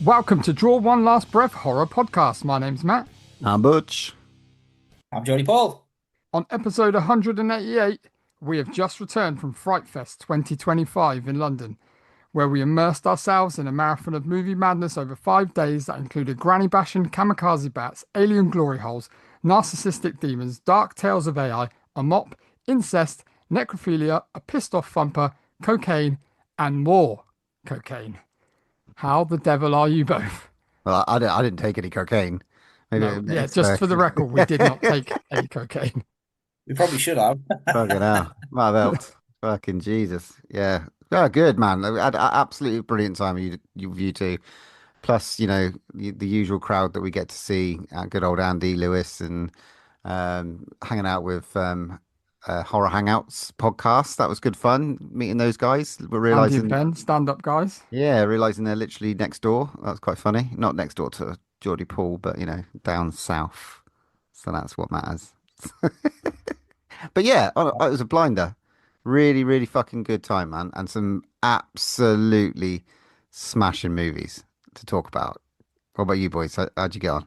Welcome to Draw One Last Breath Horror Podcast. My name's Matt. I'm Butch. I'm Jody Paul. On episode 188, we have just returned from Frightfest 2025 in London, where we immersed ourselves in a marathon of movie madness over 5 days that included granny bashing, kamikaze bats, alien glory holes, narcissistic demons, dark tales of AI, a mop, incest, necrophilia, a pissed off thumper, cocaine, and more cocaine. How the devil are you both? Well, I didn't take any cocaine. Maybe No, yeah, it's just for the record, we did not take any cocaine. We probably should have. fucking hell. My belt. Fucking Jesus. Yeah. Oh, good, man. I had an absolutely brilliant time with you two. Plus, the usual crowd that we get to see, good old Andy Lewis and hanging out with Horror Hangouts podcast. That was good fun meeting those guys. We're Andy and realizing, Ben, stand up guys. yeah, realizing they're literally next door. That was quite funny. Not next door to Geordie Pool, but down south. So that's what matters. But yeah, it was a blinder. Really, really fucking good time, man. And some absolutely smashing movies to talk about. What about you boys? How'd you get on?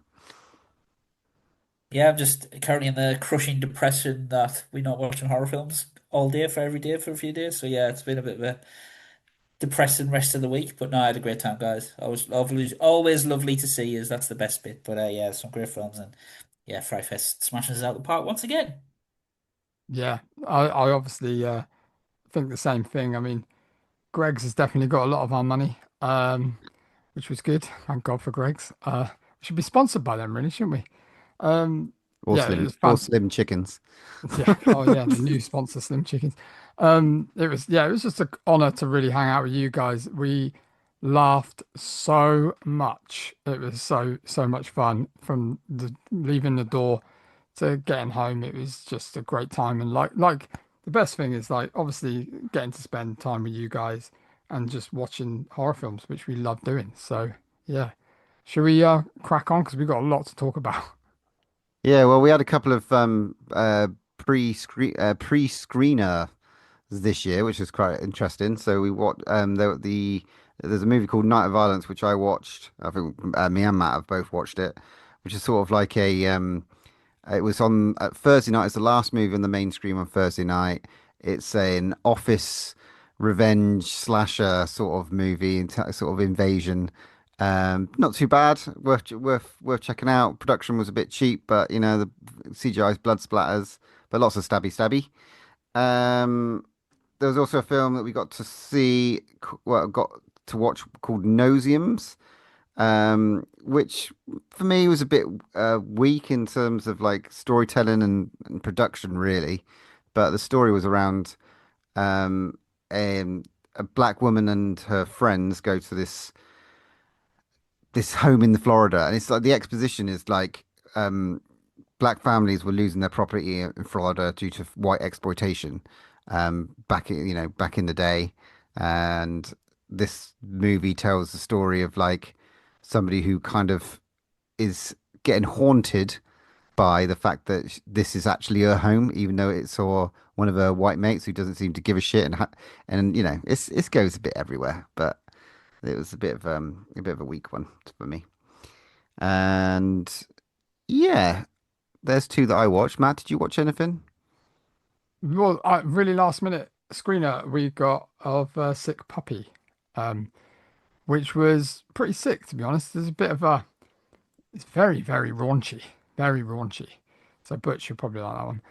Yeah, I'm just currently in the crushing depression that we're not watching horror films all day for every day for a few days. So yeah, it's been a bit of a depressing rest of the week. But no, I had a great time, guys. Always lovely to see you. That's the best bit. But yeah, some great films and yeah, Frighfest smashes us out the park once again. Yeah, I obviously think the same thing. I mean, Greg's has definitely got a lot of our money, which was good. Thank God for Greg's. We should be sponsored by them, really, shouldn't we? Or Yeah, it Slim, was or fun. Slim Chickens. Yeah. Oh, yeah. The new sponsor, Slim Chickens. It was just an honor to really hang out with you guys. We laughed so much. It was so much fun from leaving the door to getting home. It was just a great time. And like the best thing is like obviously getting to spend time with you guys and just watching horror films, which we love doing. So yeah. Should we crack on? Because we've got a lot to talk about. Yeah, well, we had a couple of pre-screener this year, which is quite interesting. So we watched there's a movie called Night of Violence, which I watched. I think me and Matt have both watched it, which is sort of like it was on Thursday night. It's the last movie on the main screen on Thursday night. It's an office revenge slasher sort of movie, sort of invasion. Not too bad. Worth checking out. Production was a bit cheap, but the CGI's blood splatters, but lots of stabby. Um, there was also a film that we got to see, well, got to watch called Nosiums, which for me was a bit weak in terms of like storytelling and production, really. But the story was around um, a, a black woman and her friends go to this home in the Florida, and it's like the exposition is like black families were losing their property in Florida due to white exploitation back in the day, and this movie tells the story of like somebody who kind of is getting haunted by the fact that this is actually her home, even though it's for one of her white mates who doesn't seem to give a shit, and it goes a bit everywhere, but it was a bit of a weak one for me. And yeah, there's two that I watched. Matt, did you watch anything? Well, really last minute screener we got of Sick Puppy, um, which was pretty sick to be honest. It's very raunchy, very raunchy. So Butch, you'll probably like that one.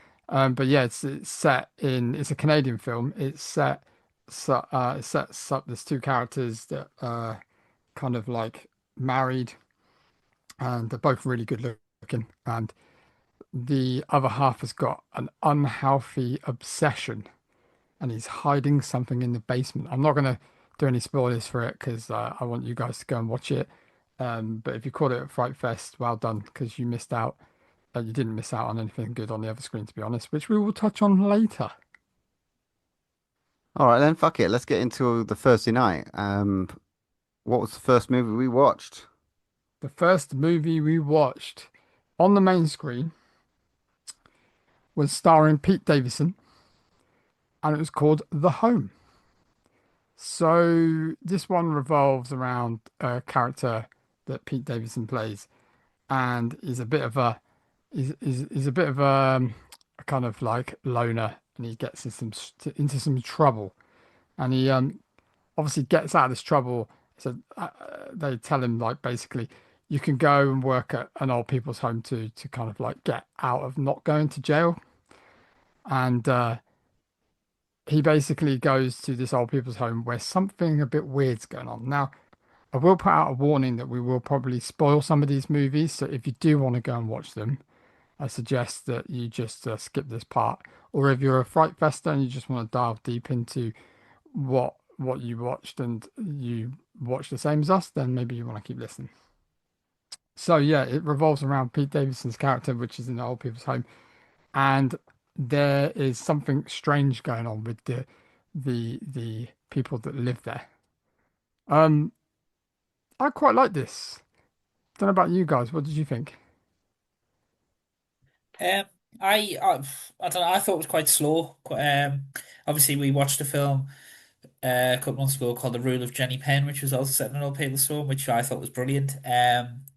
But yeah, it's a Canadian film. It sets up there's two characters that are kind of like married, and they're both really good looking, and the other half has got an unhealthy obsession and he's hiding something in the basement. I'm not going to do any spoilers for it because I want you guys to go and watch it. But if you caught it at Fright Fest, well done because you missed out. You didn't miss out on anything good on the other screen, to be honest, which we will touch on later. All right, then fuck it. Let's get into the Thursday night. What was the first movie we watched? The first movie we watched on the main screen was starring Pete Davidson and it was called The Home. So this one revolves around a character. that Pete Davidson plays, and he's a bit of a he's a bit of a kind of like loner, and he gets into some trouble, and he obviously gets out of this trouble. So they tell him like basically you can go and work at an old people's home to kind of like get out of not going to jail, and he basically goes to this old people's home where something a bit weird's going on. Now, I will put out a warning that we will probably spoil some of these movies, so if you do want to go and watch them, I suggest that you just skip this part. Or if you're a Frightfester and you just want to dive deep into what you watched and you watch the same as us, then maybe you want to keep listening. So yeah, it revolves around Pete Davidson's character, which is in the old people's home, and there is something strange going on with the people that live there. Um, I quite like this. Don't know about you guys. What did you think? Um, I don't know. I thought it was quite slow. Obviously, we watched a film a couple months ago called The Rule of Jenny Penn, which was also set in an old people's home, which I thought was brilliant.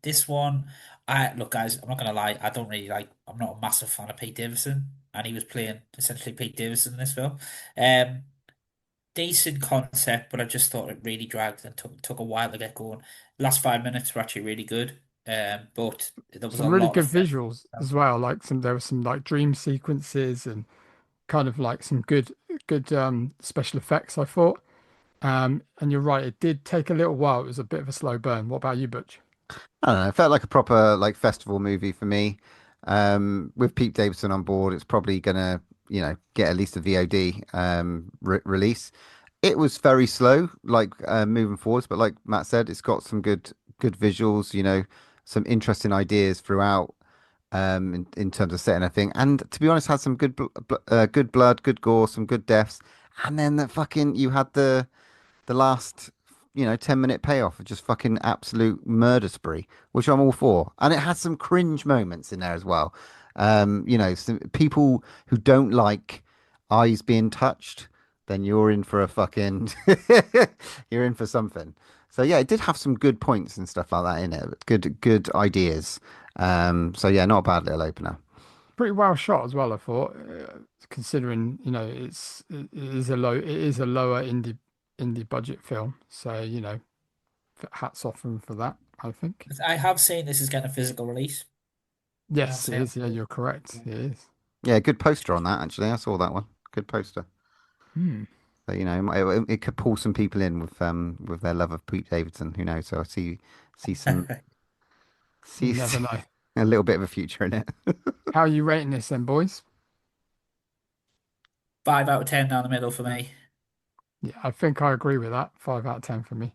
This one, I look, guys, I'm not gonna lie. I don't really like. I'm not a massive fan of Pete Davidson, and he was playing essentially Pete Davidson in this film. Um, Decent concept, but I just thought it really dragged and took a while to get going. Last 5 minutes were actually really good. But there was a Some really lot good of visuals as well. Like there were some like dream sequences and kind of like some good special effects, I thought. And you're right, it did take a little while. It was a bit of a slow burn. What about you, Butch? I don't know. It felt like a proper like festival movie for me. With Pete Davidson on board, it's probably gonna, get at least a VOD release. It was very slow, like moving forwards, but like Matt said, it's got some good visuals, some interesting ideas throughout in terms of setting a thing. And to be honest, had some good blood, good gore, some good deaths. And then the fucking you had the last 10-minute payoff of just fucking absolute murder spree, which I'm all for. And it has some cringe moments in there as well. Some people who don't like eyes being touched, then you're in for a fucking you're in for something. So yeah, it did have some good points and stuff like that in it. Good ideas. So yeah, not a bad little opener. Pretty well shot as well, I thought, considering it is a lower indie budget film. So hats off them for that, I think. I have seen this is getting a physical release. I have Yes, it seen is. Yeah, you're correct. It is. Yeah, good poster on that actually. I saw that one. Good poster. Hmm. So, it could pull some people in with their love of Pete Davidson. Who knows? So I see some it. You see never know. a little bit of a future in it. How are you rating this then, boys? 5 out of 10 down the middle for me. Yeah, I think I agree with that. 5 out of 10 for me.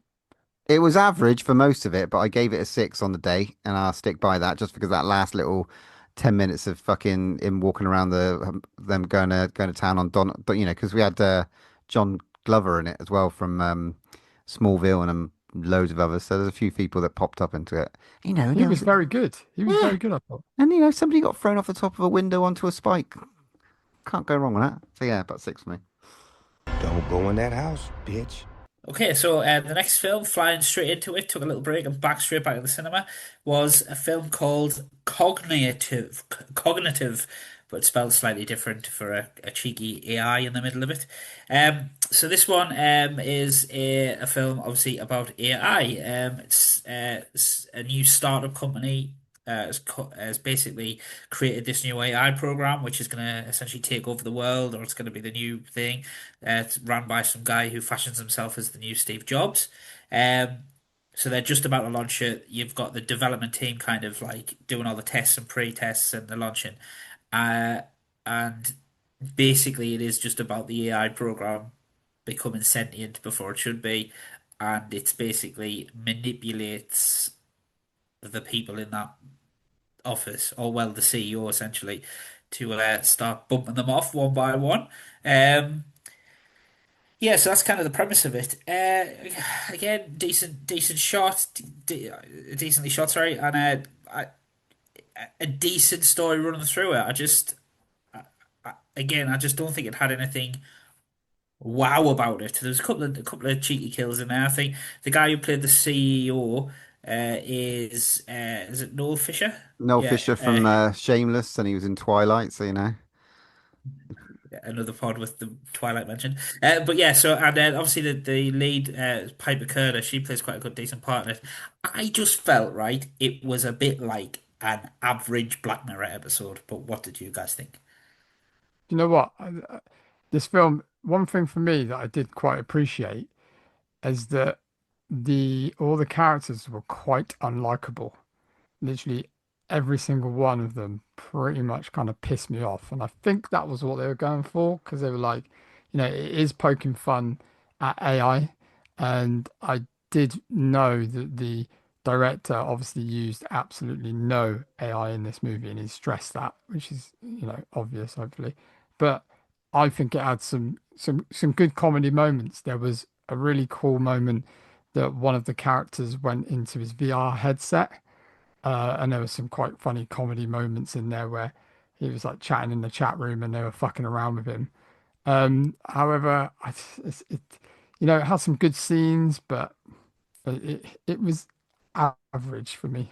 It was average for most of it, but I gave it a 6 on the day, and I'll stick by that just because that last little 10 minutes of fucking him walking around them going to town on Don, but because we had John Glover in it as well from Smallville and loads of others. So there's a few people that popped up into it. And He there was was very good. He was yeah, very good, I thought. and somebody got thrown off the top of a window onto a spike. Can't go wrong with that. So yeah, about 6 for me. Don't go in that house, bitch. Okay, so the next film, flying straight into it, took a little break and straight back to the cinema, was a film called Cognitive, but spelled slightly different for a cheeky AI in the middle of it. So this one is a film obviously about AI. It's a new startup company has basically created this new AI program, which is going to essentially take over the world, or it's going to be the new thing. It's run by some guy who fashions himself as the new Steve Jobs. Um, so they're just about to launch it. You've got the development team kind of like doing all the tests and pre-tests and the launching. Uh, and basically, it is just about the AI program becoming sentient before it should be, and it's basically manipulates the people in that office, or well, the CEO essentially, to start bumping them off one by one. Um, yeah, so that's kind of the premise of it. Again, decent shot, decently shot, sorry, and a decent story running through it. Again, I just don't think it had anything wow about it. There's a couple of cheeky kills in there. I think the guy who played the CEO. is it Noel Fisher? Noel Yeah, Fisher from Shameless, and he was in Twilight, so you know. another pod with the Twilight mentioned. But yeah, so and then obviously the lead Piper Kerner, she plays quite a good decent part in it. I just felt right, it was a bit like an average Black Mirror episode. But what did you guys think? You know what? This film, one thing for me that I did quite appreciate is that the all the characters were quite unlikable. Literally every single one of them pretty much kind of pissed me off. And I think that was what they were going for because they were like, it is poking fun at AI. And I did know that the director obviously used absolutely no AI in this movie and he stressed that, which is, obvious, hopefully. But I think it had some good comedy moments. There was a really cool moment that one of the characters went into his VR headset and there was some quite funny comedy moments in there where he was like chatting in the chat room and they were fucking around with him. However, it has some good scenes, but it was average for me.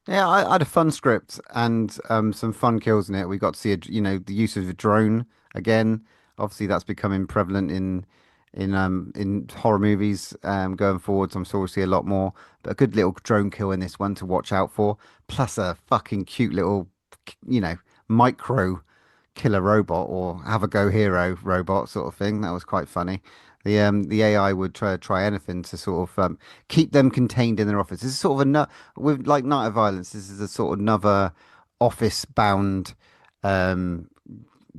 Yeah, I had a fun script and some fun kills in it. We got to see the use of a drone again. Obviously, that's becoming prevalent in horror movies going forwards. I'm sure we'll see a lot more. But a good little drone kill in this one to watch out for. Plus a fucking cute little, you know, micro killer robot or have a go hero robot sort of thing. That was quite funny. The AI would try anything to sort of keep them contained in their office. This is sort of with like Night of Violence. This is a sort of another office bound um,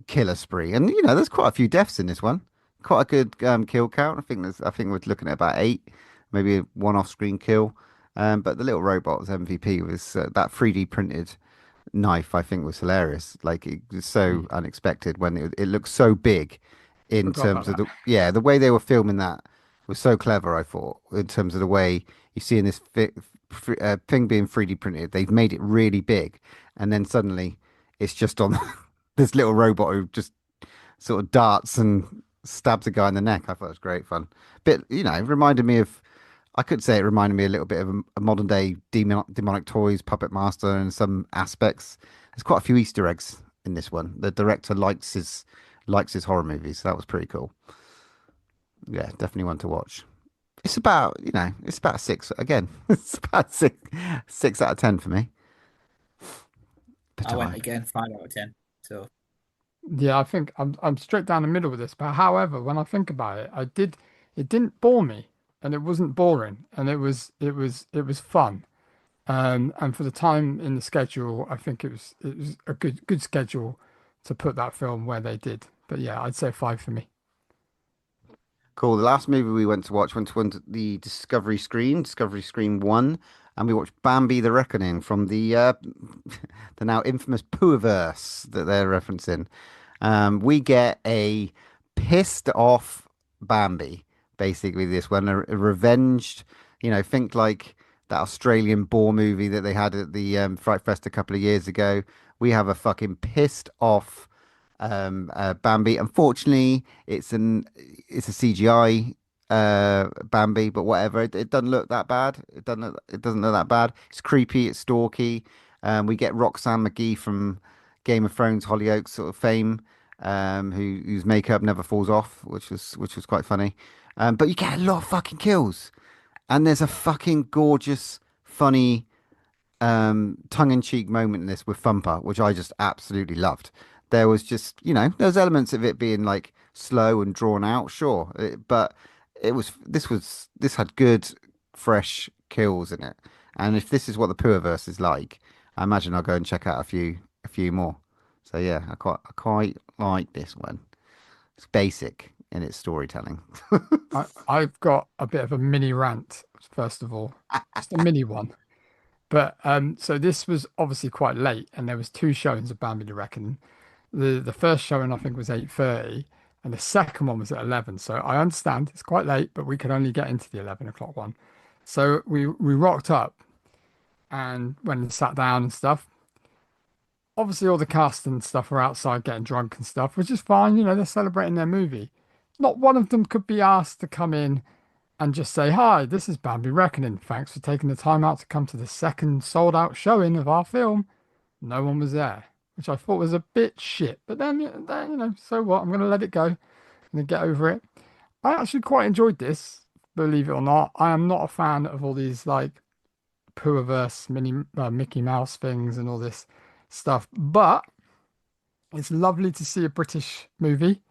killer spree, and there's quite a few deaths in this one. Quite a good kill count. I think we're looking at about eight, maybe one off screen kill. But the little robot's MVP was that 3D printed knife. I think was hilarious. Like it was so Mm. unexpected when it looked so big in Forgot about terms of that. the way they were filming that was so clever. I thought in terms of the way you see in this thing being 3D printed, they've made it really big, and then suddenly it's just on this little robot who just sort of darts and stabs a guy in the neck. I thought it was great fun. Bit, reminded me of. I could say it reminded me a little bit of a modern day demonic toys puppet master in some aspects. There's quite a few Easter eggs in this one. The director likes his horror movies. So that was pretty cool. Yeah, definitely one to watch. It's about six again. It's about six out of 10 for me. But I went I again, 5 out of 10. So Yeah, I think I'm straight down the middle with this. But however, when I think about it, it didn't bore me, and it wasn't boring, and it was fun. And for the time in the schedule, I think it was a good schedule to put that film where they did. But yeah, I'd say five for me. Cool. The last movie we went to the Discovery Screen 1, and we watched Bambi: The Reckoning from the now infamous Pooverse that they're referencing. We get a pissed off Bambi, basically this one, a revenged, think like that Australian boar movie that they had at the Frightfest a couple of years ago. We have a fucking pissed off Bambi. Unfortunately, it's a CGI Bambi, but whatever. It doesn't look that bad. It doesn't look that bad. It's creepy. It's stalky. We get Roxanne McGee from Game of Thrones, Hollyoaks sort of fame, whose makeup never falls off, which was quite funny. But you get a lot of fucking kills, and there's a fucking gorgeous, funny tongue-in-cheek moment in this with Thumper, which I just absolutely loved. There was just, there's elements of it being like slow and drawn out, sure, but this had good, fresh kills in it. And if this is what the Pooverse is like, I imagine I'll go and check out a few more. So yeah, I quite like this one. It's basic in its storytelling. I've got a bit of a mini rant, first of all, just a mini one. But so this was obviously quite late, and there was two showings of Bambi the Reckoning. The first showing I think was 8:30, and the second one was at 11. So I understand it's quite late, but we could only get into the 11 o'clock one. So we rocked up and went and sat down and stuff. Obviously, all the cast and stuff were outside getting drunk and stuff, which is fine. They're celebrating their movie. Not one of them could be asked to come in and just say, "Hi, this is Bambi Reckoning. Thanks for taking the time out to come to the second sold out showing of our film." No one was there, which I thought was a bit shit. But then, so what? I'm going to let it go and get over it. I actually quite enjoyed this, believe it or not. I am not a fan of all these like Poohverse mini Mickey Mouse things and all this stuff, but it's lovely to see a British movie,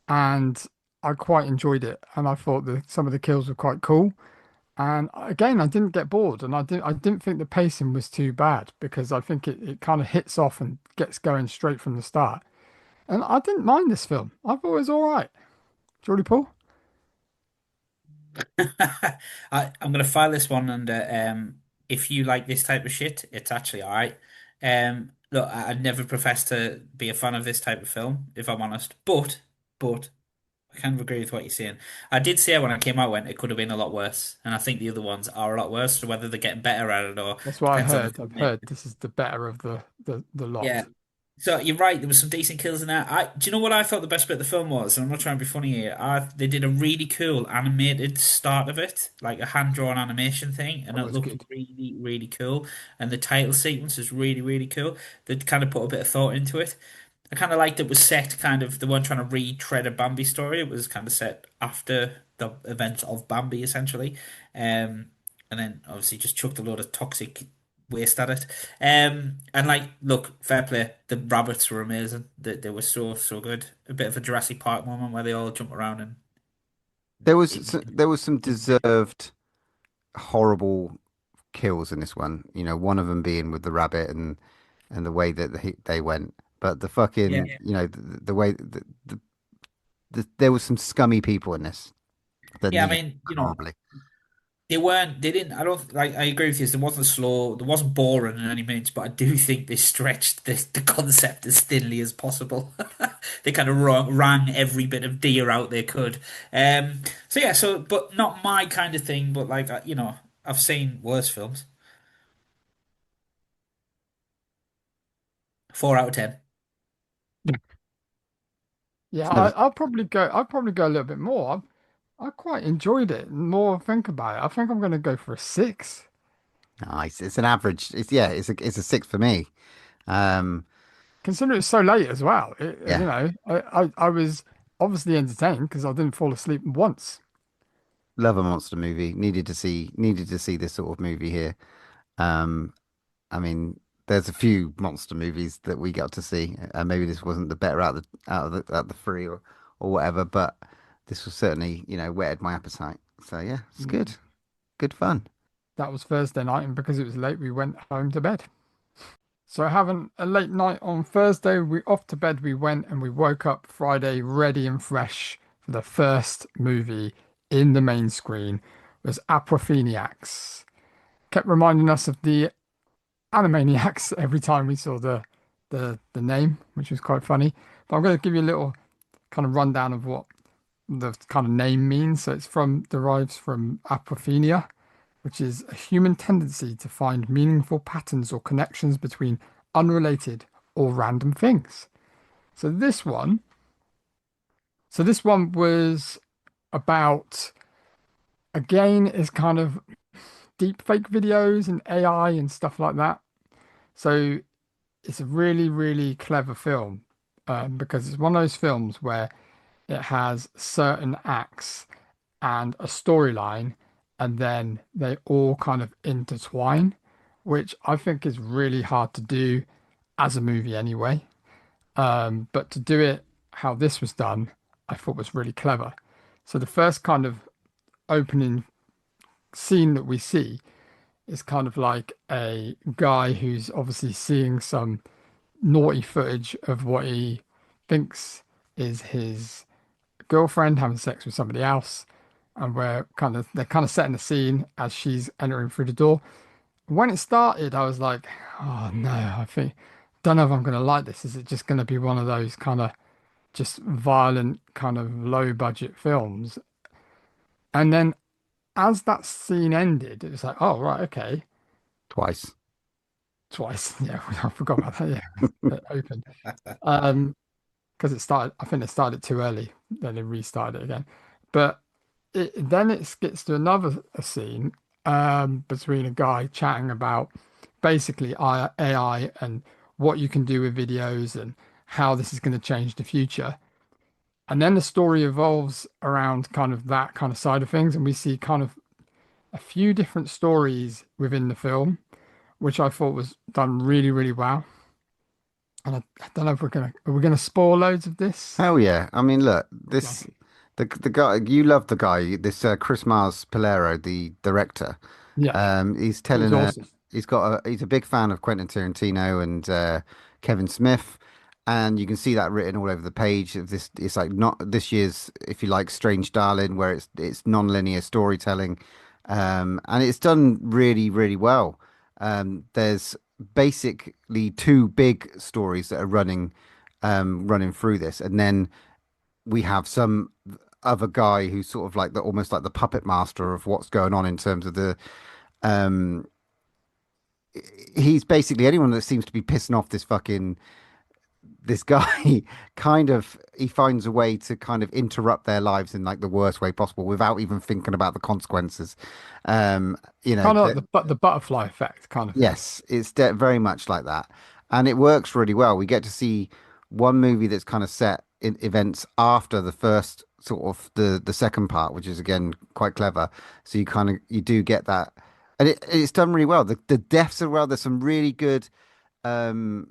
and I quite enjoyed it. And I thought that some of the kills were quite cool. And again, I didn't get bored, and I didn't think the pacing was too bad because I think it kind of hits off and gets going straight from the start. And I didn't mind this film. I thought it was all right. Geordie Paul? I'm gonna file this one under if you like this type of shit, it's actually all right. Look, I'd never professed to be a fan of this type of film, if I'm honest. But I kind of agree with what you're saying. I did say when I came out, went it could have been a lot worse, and I think the other ones are a lot worse. So whether they're getting better at it or That's what I depends on the heard. I've filmmaker. heard this is the better of the Yeah. lot. So you're right. There was some decent kills in there. Do you know what I thought the best bit of the film was? And I'm not trying to be funny here. They did a really cool animated start of it, like a hand drawn animation thing, and That it was looked good. really, really cool. And the title sequence is really, really cool. They kind of put a bit of thought into it. I kind of liked it was set kind of they weren't trying to retread a Bambi story. It was kind of set after the events of Bambi, essentially. And then obviously just chucked a load of toxic waste at it. And like, look, fair play. The rabbits were amazing. They were so so good. A bit of a Jurassic Park moment where they all jump around and There was some deserved horrible kills in this one. You know, one of them being with the rabbit and the way that they went. But the yeah. fucking, the way there was some scummy people in this that Yeah, I needed mean, horribly. they didn't, I don't, like, I agree with you. There wasn't slow, there wasn't boring in any means, but I do think they stretched the concept as thinly as possible. They kind of wrung every bit of deer out they could. So yeah, but not my kind of thing, but like, I've seen worse films. 4 out of 10. Yeah, It's never I'll probably go a little bit more. I quite enjoyed it. The more I think about it, I think I'm going to go for a 6. nice. It's an average. It's a six for me. Um, Considering it's so late as well. yeah, I was obviously entertained because I didn't fall asleep once. love a monster movie. Needed to see this sort of movie here. Um, I mean, there's a few monster movies that we got to see. Maybe this wasn't the better out of the three or whatever, but this was certainly, whetted my appetite. So yeah, it's Mm. good. Good fun. That was Thursday night, and because it was late, we went home to bed. So having a late night on Thursday, we off to bed we went, and we woke up Friday ready and fresh for the first movie in the main screen was Appofeniacs. Kept reminding us of the Animaniacs every time we saw the name, which was quite funny. But I'm going to give you a little kind of rundown of what the kind of name means. So it's derives from apophenia, which is a human tendency to find meaningful patterns or connections between unrelated or random things. So this one, so this one was about again is kind of deep fake videos and AI and stuff like that. So it's a really, really clever film because it's one of those films where it has certain acts and a storyline, and then they all kind of intertwine, which I think is really hard to do as a movie anyway. But to do it how this was done, I thought was really clever. So the first kind of opening scene that we see is kind of like a guy who's obviously seeing some naughty footage of what he thinks is his girlfriend having sex with somebody else, and they're kind of setting the scene as she's entering through the door. When it started, I was like, oh no, I think don't know if I'm gonna like this. Is it just gonna be one of those kind of just violent, kind of low budget films? And then as that scene ended, it was like, oh right, okay, Twice. twice. Yeah, I forgot about that. Yeah, it opened. Um, because it started, I think they started too early, then they restarted it again. But then it gets to another scene between a guy chatting about basically AI and what you can do with videos and how this is going to change the future. And then the story evolves around kind of that kind of side of things, and we see kind of a few different stories within the film, which I thought was done really, really well. And I don't know if we're gonna spoil loads of this. Hell yeah. I mean, look, Okay. the guy you love the guy, this Chris Mars Palero, the director. Yeah, He's it was telling awesome. he's a big fan of Quentin Tarantino and Kevin Smith, and you can see that written all over the page of this. It's like not this year's, if you like, Strange Darling, where it's non-linear storytelling, and it's done really really well. There's basically two big stories that are running through this, and then we have some other guy who's sort of like the almost like the puppet master of what's going on in terms of the um he's basically anyone that seems to be pissing off this guy kind of he finds a way to kind of interrupt their lives in like the worst way possible without even thinking about the consequences. um Kind of like the butterfly effect kind of thing. Yes, it's very much like that. And it works really well. We get to see one movie that's kind of set in events after the first sort of the second part, which is again quite clever. So you do get that. And it's done really well. The deaths are well. There's some really good um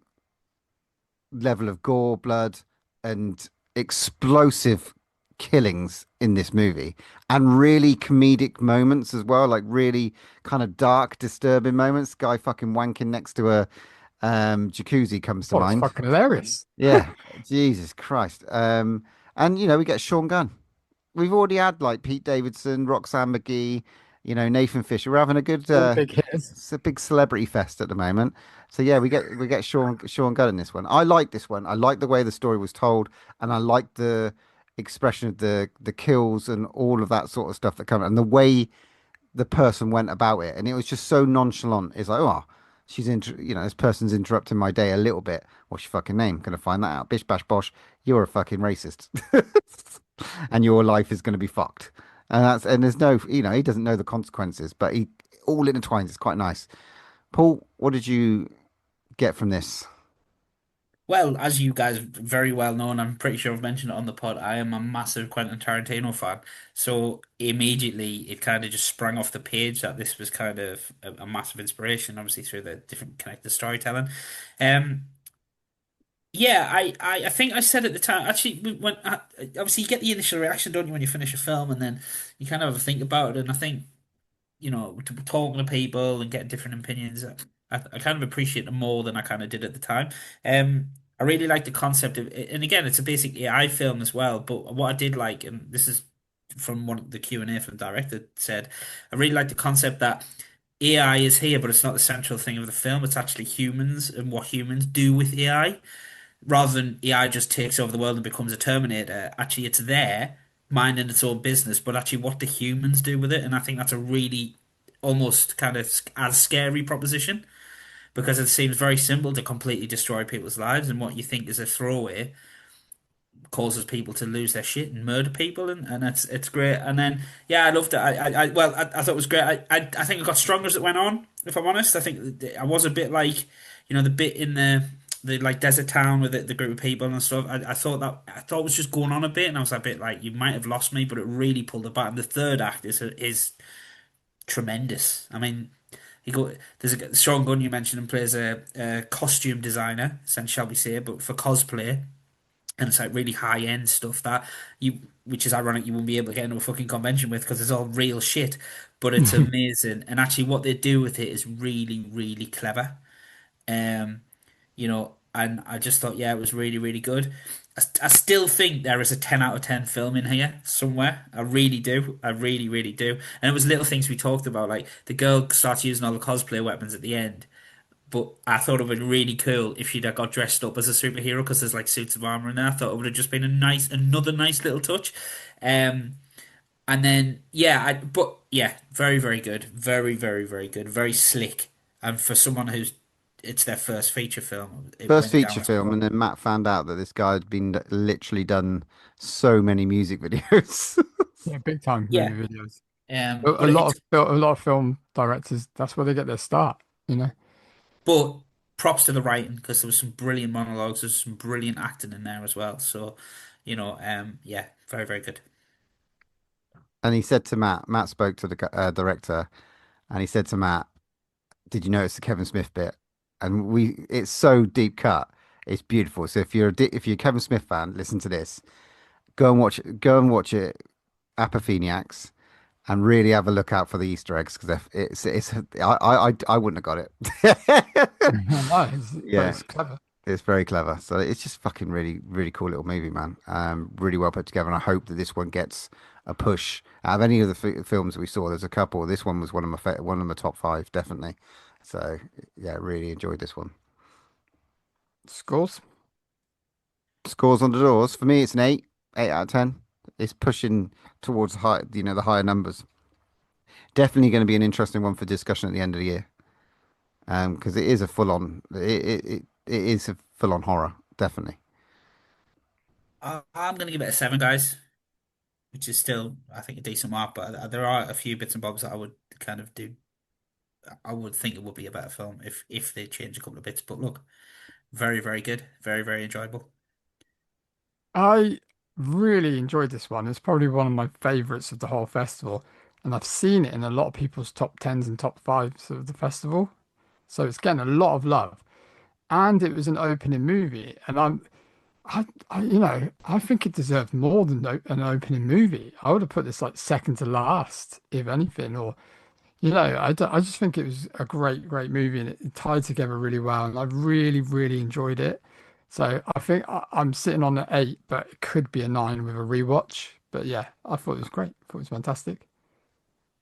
level of gore, blood, and explosive killings in this movie, and really comedic moments as well, like really kind of dark, disturbing moments. Guy fucking wanking next to a jacuzzi comes to Oh, it's mind. fucking hilarious. Yeah, Jesus Christ. And we get Sean Gunn. We've already had like Pete Davidson, Roxanne McGee, Nathan Fisher. We're having a good All big hitters. it's a big celebrity fest at the moment. So yeah, we get Sean Gunn in this one. I like this one. I like the way the story was told, and I like the expression of the kills and all of that sort of stuff that come and the way the person went about it. And it was just so nonchalant. It's like, oh, this person's interrupting my day a little bit. What's your fucking name? Gonna find that out. Bish bash bosh. You're a fucking racist, and your life is gonna be fucked. And there's no, he doesn't know the consequences, but he all intertwines. It's quite nice. Paul, what did you get from this? Well, as you guys very well know, and I'm pretty sure I've mentioned it on the pod, I am a massive Quentin Tarantino fan. So immediately it kind of just sprang off the page that this was kind of a massive inspiration, obviously through the different connected storytelling. Um, yeah, I think I said at the time, actually, when obviously you get the initial reaction, don't you, when you finish a film, and then you kind of have a think about it. And I think talking to people and getting different opinions, I kind of appreciate them more than I kind of did at the time. I really like the concept of, and again, it's a basic AI film as well. But what I did like, and this is from one of the Q&A from the director said, I really like the concept that AI is here, but it's not the central thing of the film. It's actually humans and what humans do with AI rather than AI just takes over the world and becomes a Terminator. Actually, it's there minding its own business, but actually, what do humans do with it? And I think that's a really almost kind of as scary proposition because it seems very simple to completely destroy people's lives, and what you think is a throwaway causes people to lose their shit and murder people, and it's great. And then yeah, I loved it. I thought it was great. I think it got stronger as it went on. If I'm honest, I think I was a bit like the bit in the like desert town with the group of people and stuff. I thought it was just going on a bit, and I was a bit like you might have lost me, but it really pulled it back. And the third act is tremendous. I mean. There's Sean Gunn you mentioned and plays a costume designer, shall we say, but for cosplay, and it's like really high end stuff that which is ironic, you won't be able to get into a fucking convention with because it's all real shit. But it's amazing, and actually, what they do with it is really, really clever. Um, and I just thought, yeah, it was really, really good. I still think there is a 10 out of 10 film in here somewhere. I really do. I really, really do. And it was little things we talked about, like the girl starts using all the cosplay weapons at the end. But I thought it would be really cool if she'd have got dressed up as a superhero because there's like suits of armor in there. I thought it would have just been another nice little touch. Um, and then yeah, but yeah, very very good, very very very good, very slick. And for someone who's it's their first feature film, it First went down feature as film, and well. then Matt found out that this guy had been literally done so many music videos. Yeah, big time Yeah. movie videos. A But lot it's of a lot of film directors, that's where they get their start, you know. but props to the writing because there was some brilliant monologues, there's some brilliant acting in there as well. So, yeah, very, very good. And he said to Matt spoke to the director, and he said to Matt, "Did you notice the Kevin Smith bit?" And it's so deep cut, it's beautiful. So if you're a Kevin Smith fan, listen to this. Go and watch it, Appofeniacs, and really have a look out for the Easter eggs because I wouldn't have got it. No, but Yeah, it's clever. it's very clever. So it's just fucking really cool little movie, man. Really well put together, and I hope that this one gets a push. Out of any of the films that we saw, there's a couple. This one was one of my top five, definitely. So yeah, really enjoyed this one. Scores. Scores on the doors for me, it's an 8 out of 10. It's pushing towards the higher numbers. Definitely going to be an interesting one for discussion at the end of the year. Because it is a full on, it is a full on horror, definitely. I'm going to give it a 7, guys, which is still, I think, a decent mark. But there are a few bits and bobs that I would kind of do. I would think it would be a better film if they change a couple of bits. But look, very, very good, very, very enjoyable. I really enjoyed this one. It's probably one of my favorites of the whole festival, and I've seen it in a lot of people's top tens and top fives of the festival. So it's getting a lot of love. And it was an opening movie, and I think it deserved more than an opening movie. I would have put this like second to last, if anything, or I just think it was a great movie, and it tied together really well, and I really enjoyed it. So I think I'm sitting on an 8, but it could be a 9 with a rewatch. But yeah, I thought it was great. I thought it was fantastic.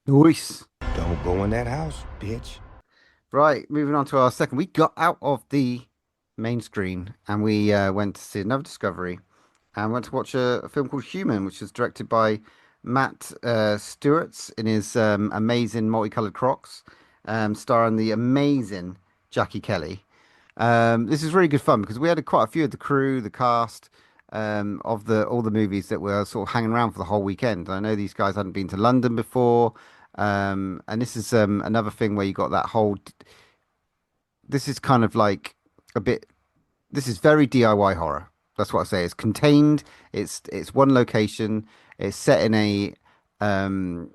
Nice. Don't go in that house, bitch. Right, moving on to our second. We got out of the main screen and we went to see another Discovery and went to watch a film called Human, which was directed by Matt Stewart in his amazing multicolored Crocs, starring the amazing Jackie Kelly. This is really good fun because we had quite a few of the crew, the cast of the all the movies that were sort of hanging around for the whole weekend. I know these guys hadn't been to London before, and this is another thing where you got that whole. This is kind of like a bit. This is very DIY horror. That's what I say. It's contained. It's one location. It's set in um,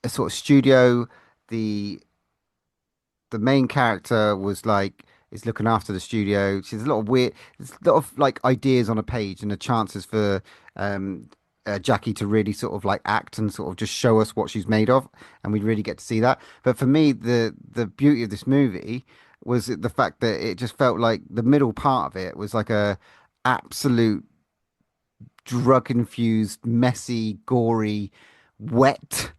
a sort of studio. The the main character was like is looking after the studio. She's a lot of weird, there's a lot of like ideas on a page, and the chances for um, Jackie to really sort of like act and sort of just show us what she's made of, and we really get to see that. But for me, the beauty of this movie was the fact that it just felt like the middle part of it was like a absolute drug infused, messy, gory, wet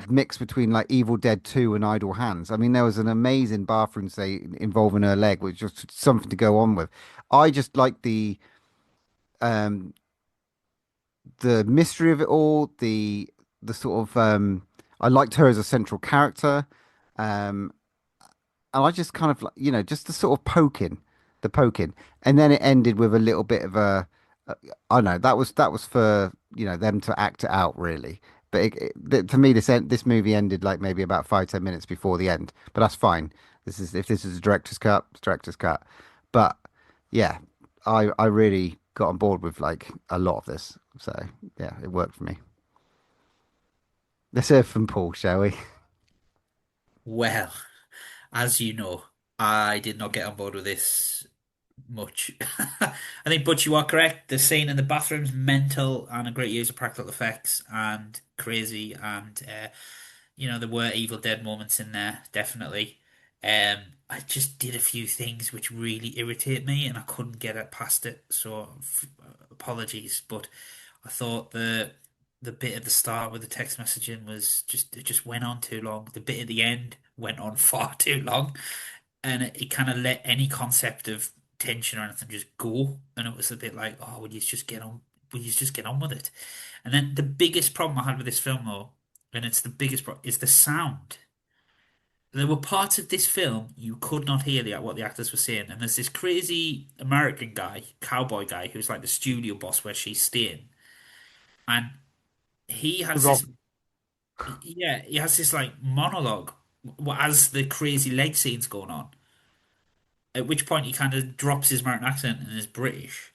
mix between like Evil Dead 2 and Idle Hands. I mean, there was an amazing bathroom scene involving her leg, which was something to go on with. I just like um the mystery of it all, the sort of I liked her as a central character. Um and I just kind of like, just the sort of the poking, and then it ended with a little bit of I don't know, that was for them to act it out really. But for me, this movie ended like maybe about 5-10 minutes before the end. But that's fine. If this is a director's cut, it's director's cut. But yeah, I really got on board with like a lot of this. So yeah, it worked for me. Let's hear from Paul, shall we? Well, as you know, I did not get on board with this much. I think, but you are correct. The scene in the bathroom's mental and a great use of practical effects and crazy. And there were Evil Dead moments in there, definitely. I just did a few things which really irritate me, and I couldn't get it past it. So apologies, but I thought the bit at the start with the text messaging was just it just went on too long. The bit at the end went on far too long, and it kind of let any concept of tension or anything just go. And it was a bit like, oh, would you just get on? Would you just get on with it? And then the biggest problem I had with this film, though, and it's the biggest problem, is the sound. There were parts of this film you could not hear what the actors were saying, and there's this crazy American guy, cowboy guy, who's like the studio boss where she's staying, and he has Rob. this, yeah, he has this like monologue as the crazy leg scene's going on. At which point he kind of drops his American accent and is British.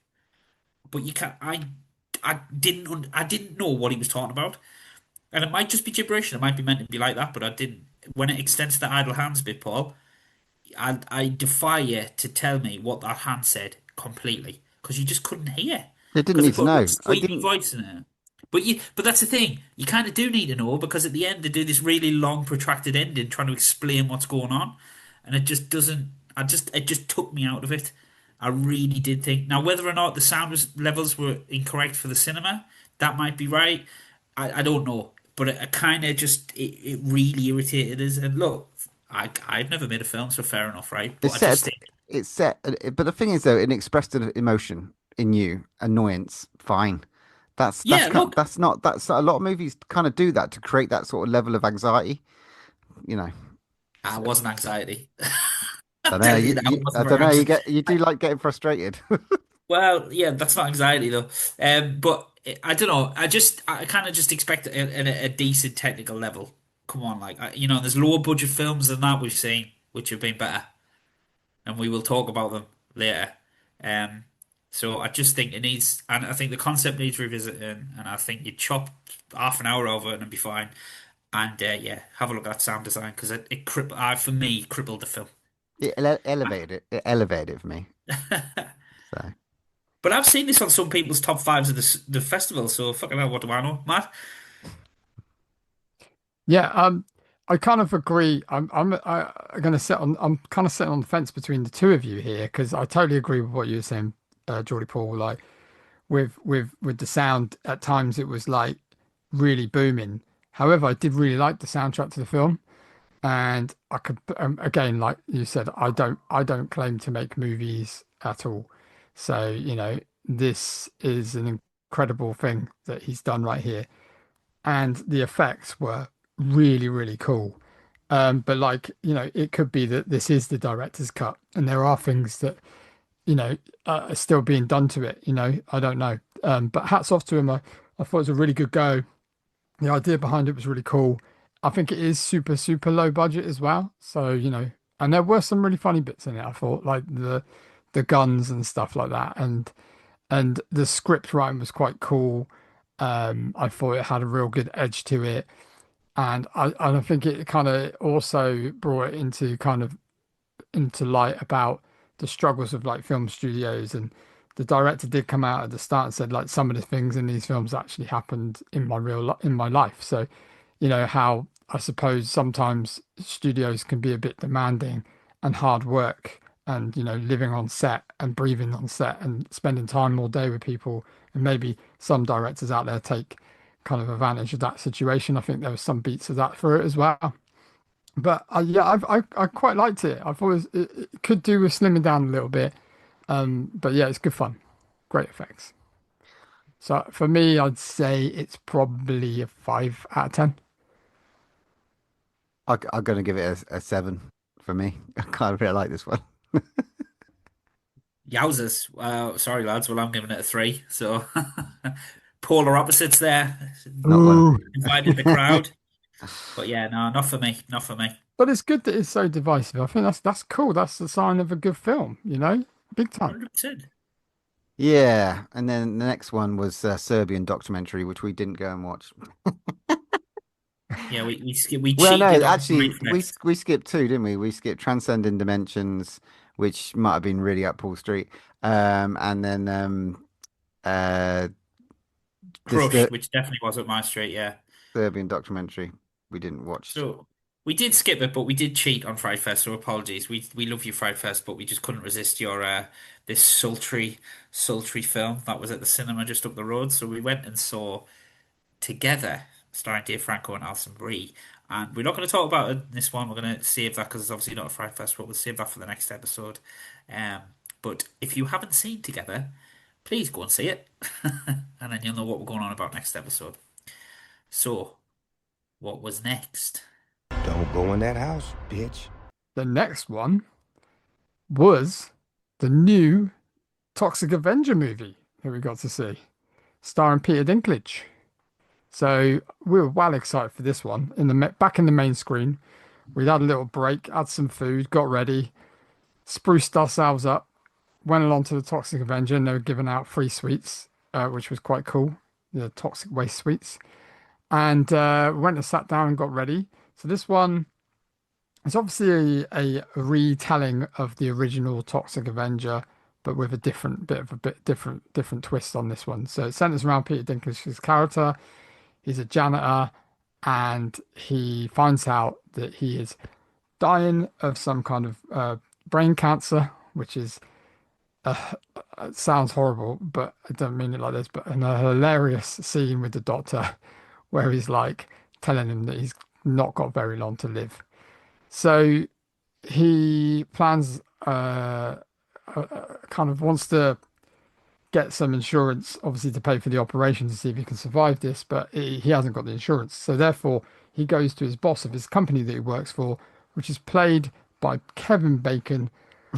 But you can't. I didn't know what he was talking about, and it might just be gibberish. And it might be meant to be like that, but I didn't. When it extends to the idle hands bit, Paul, I defy you to tell me what that hand said completely because you just couldn't hear They didn't because they need to put a real know. I squeaky didn't. voice in it. But that's the thing. You kind of do need to know because at the end they do this really long, protracted ending trying to explain what's going on, and it just doesn't. It just took me out of it. I really did think. Now, whether or not the levels were incorrect for the cinema, that might be right. I don't know, but it kind of it really irritated us. And look, I've never made a film, so fair enough, right? But It's I just set. think, It's set. But the thing is, though, it expressed an emotion in you, annoyance. Fine. yeah, look, That's a lot of movies kind of do that to create that sort of level of anxiety. You know. I So, wasn't anxiety. I'll don't know. tell you that I I wasn't very don't know. anxious. You do like getting frustrated. Well, yeah, that's not anxiety though. But I don't know. I kind of just expect a decent technical level. Come on, like there's lower budget films than that we've seen, which have been better, and we will talk about them later. Um, so I just think it needs, and I think the concept needs revisiting, and I think you chop half an hour over it and it'll be fine. And yeah, have a look at that sound design because for me crippled the film. Elevated it. It elevated it for me. So. But I've seen this on some people's top fives of the festival, so fucking hell, what do I know, Matt? Yeah, I kind of agree. I'm gonna sit on. I'm kind of sitting on the fence between the two of you here because I totally agree with what you were saying, Geordie Paul. Like with the sound, at times it was like really booming. However, I did really like the soundtrack to the film, and I could again, like you said, I don't claim to make movies at all. So, this is an incredible thing that he's done right here, and the effects were really, really cool. But like, it could be that this is the director's cut, and there are things that, are still being done to it. I don't know. But hats off to him. I thought it was a really good go. The idea behind it was really cool. I think it is super, super low budget as well. So, and there were some really funny bits in it. I thought, like the guns and stuff like that, and the script writing was quite cool. I thought it had a real good edge to it, and I think it kind of also brought it into light about the struggles of like film studios. And the director did come out at the start and said like some of the things in these films actually happened in in my life. So, how I suppose sometimes studios can be a bit demanding and hard work, and living on set and breathing on set and spending time all day with people, and maybe some directors out there take kind of advantage of that situation. I think there was some beats of that for it as well. But yeah, I quite liked it. I thought it could do with slimming down a little bit. But yeah, it's good fun, great effects. So for me, I'd say it's probably a 5 out of 10. I'm going to give it a 7 for me. I kind of really like this one. Yowzers. Sorry, lads. Well, I'm giving it a three. So polar opposites there. Not well. Ooh. Divided the crowd. But yeah, no, not for me. Not for me. But it's good that it's so divisive. I think that's cool. That's the sign of a good film, big time. 100%. Yeah, and then the next one was a Serbian documentary, which we didn't go and watch. Yeah, we Well, no, cheated on actually, Frighfest. we skipped two, didn't we? We skipped Transcending Dimensions, which might have been really up Paul Street, and then uh, this Crush, which definitely wasn't my street, yeah. Serbian documentary we didn't watch. So we did skip it, but we did cheat on Frightfest, so apologies. We love you, Frightfest, but we just couldn't resist your this sultry film that was at the cinema just up the road. So we went and saw Together, starring Dave Franco and Alison Brie. And we're not going to talk about it in this one. We're going to save that because it's obviously not a Frightfest, but we'll save that for the next episode. Um, but if you haven't seen Together, please go and see it, and then you'll know what we're going on about next episode. So, what was next? Don't go in that house, bitch. The next one was the new Toxic Avenger movie that we got to see, starring Peter Dinklage. So we were well excited for this one. Back in the main screen, we'd had a little break, had some food, got ready, spruced ourselves up, went along to the Toxic Avenger, and they were giving out free sweets, which was quite cool. The toxic waste sweets, and went and sat down and got ready. So this one is obviously a retelling of the original Toxic Avenger, but with a bit different twist on this one. So it centers around Peter Dinklage's character. He's a janitor, and he finds out that he is dying of some kind of brain cancer, which is it sounds horrible, but I don't mean it like this. But in a hilarious scene with the doctor where he's like telling him that he's not got very long to live. So he plans, kind of wants to get some insurance, obviously, to pay for the operation to see if he can survive this, but he hasn't got the insurance. So therefore, he goes to his boss of his company that he works for, which is played by Kevin Bacon,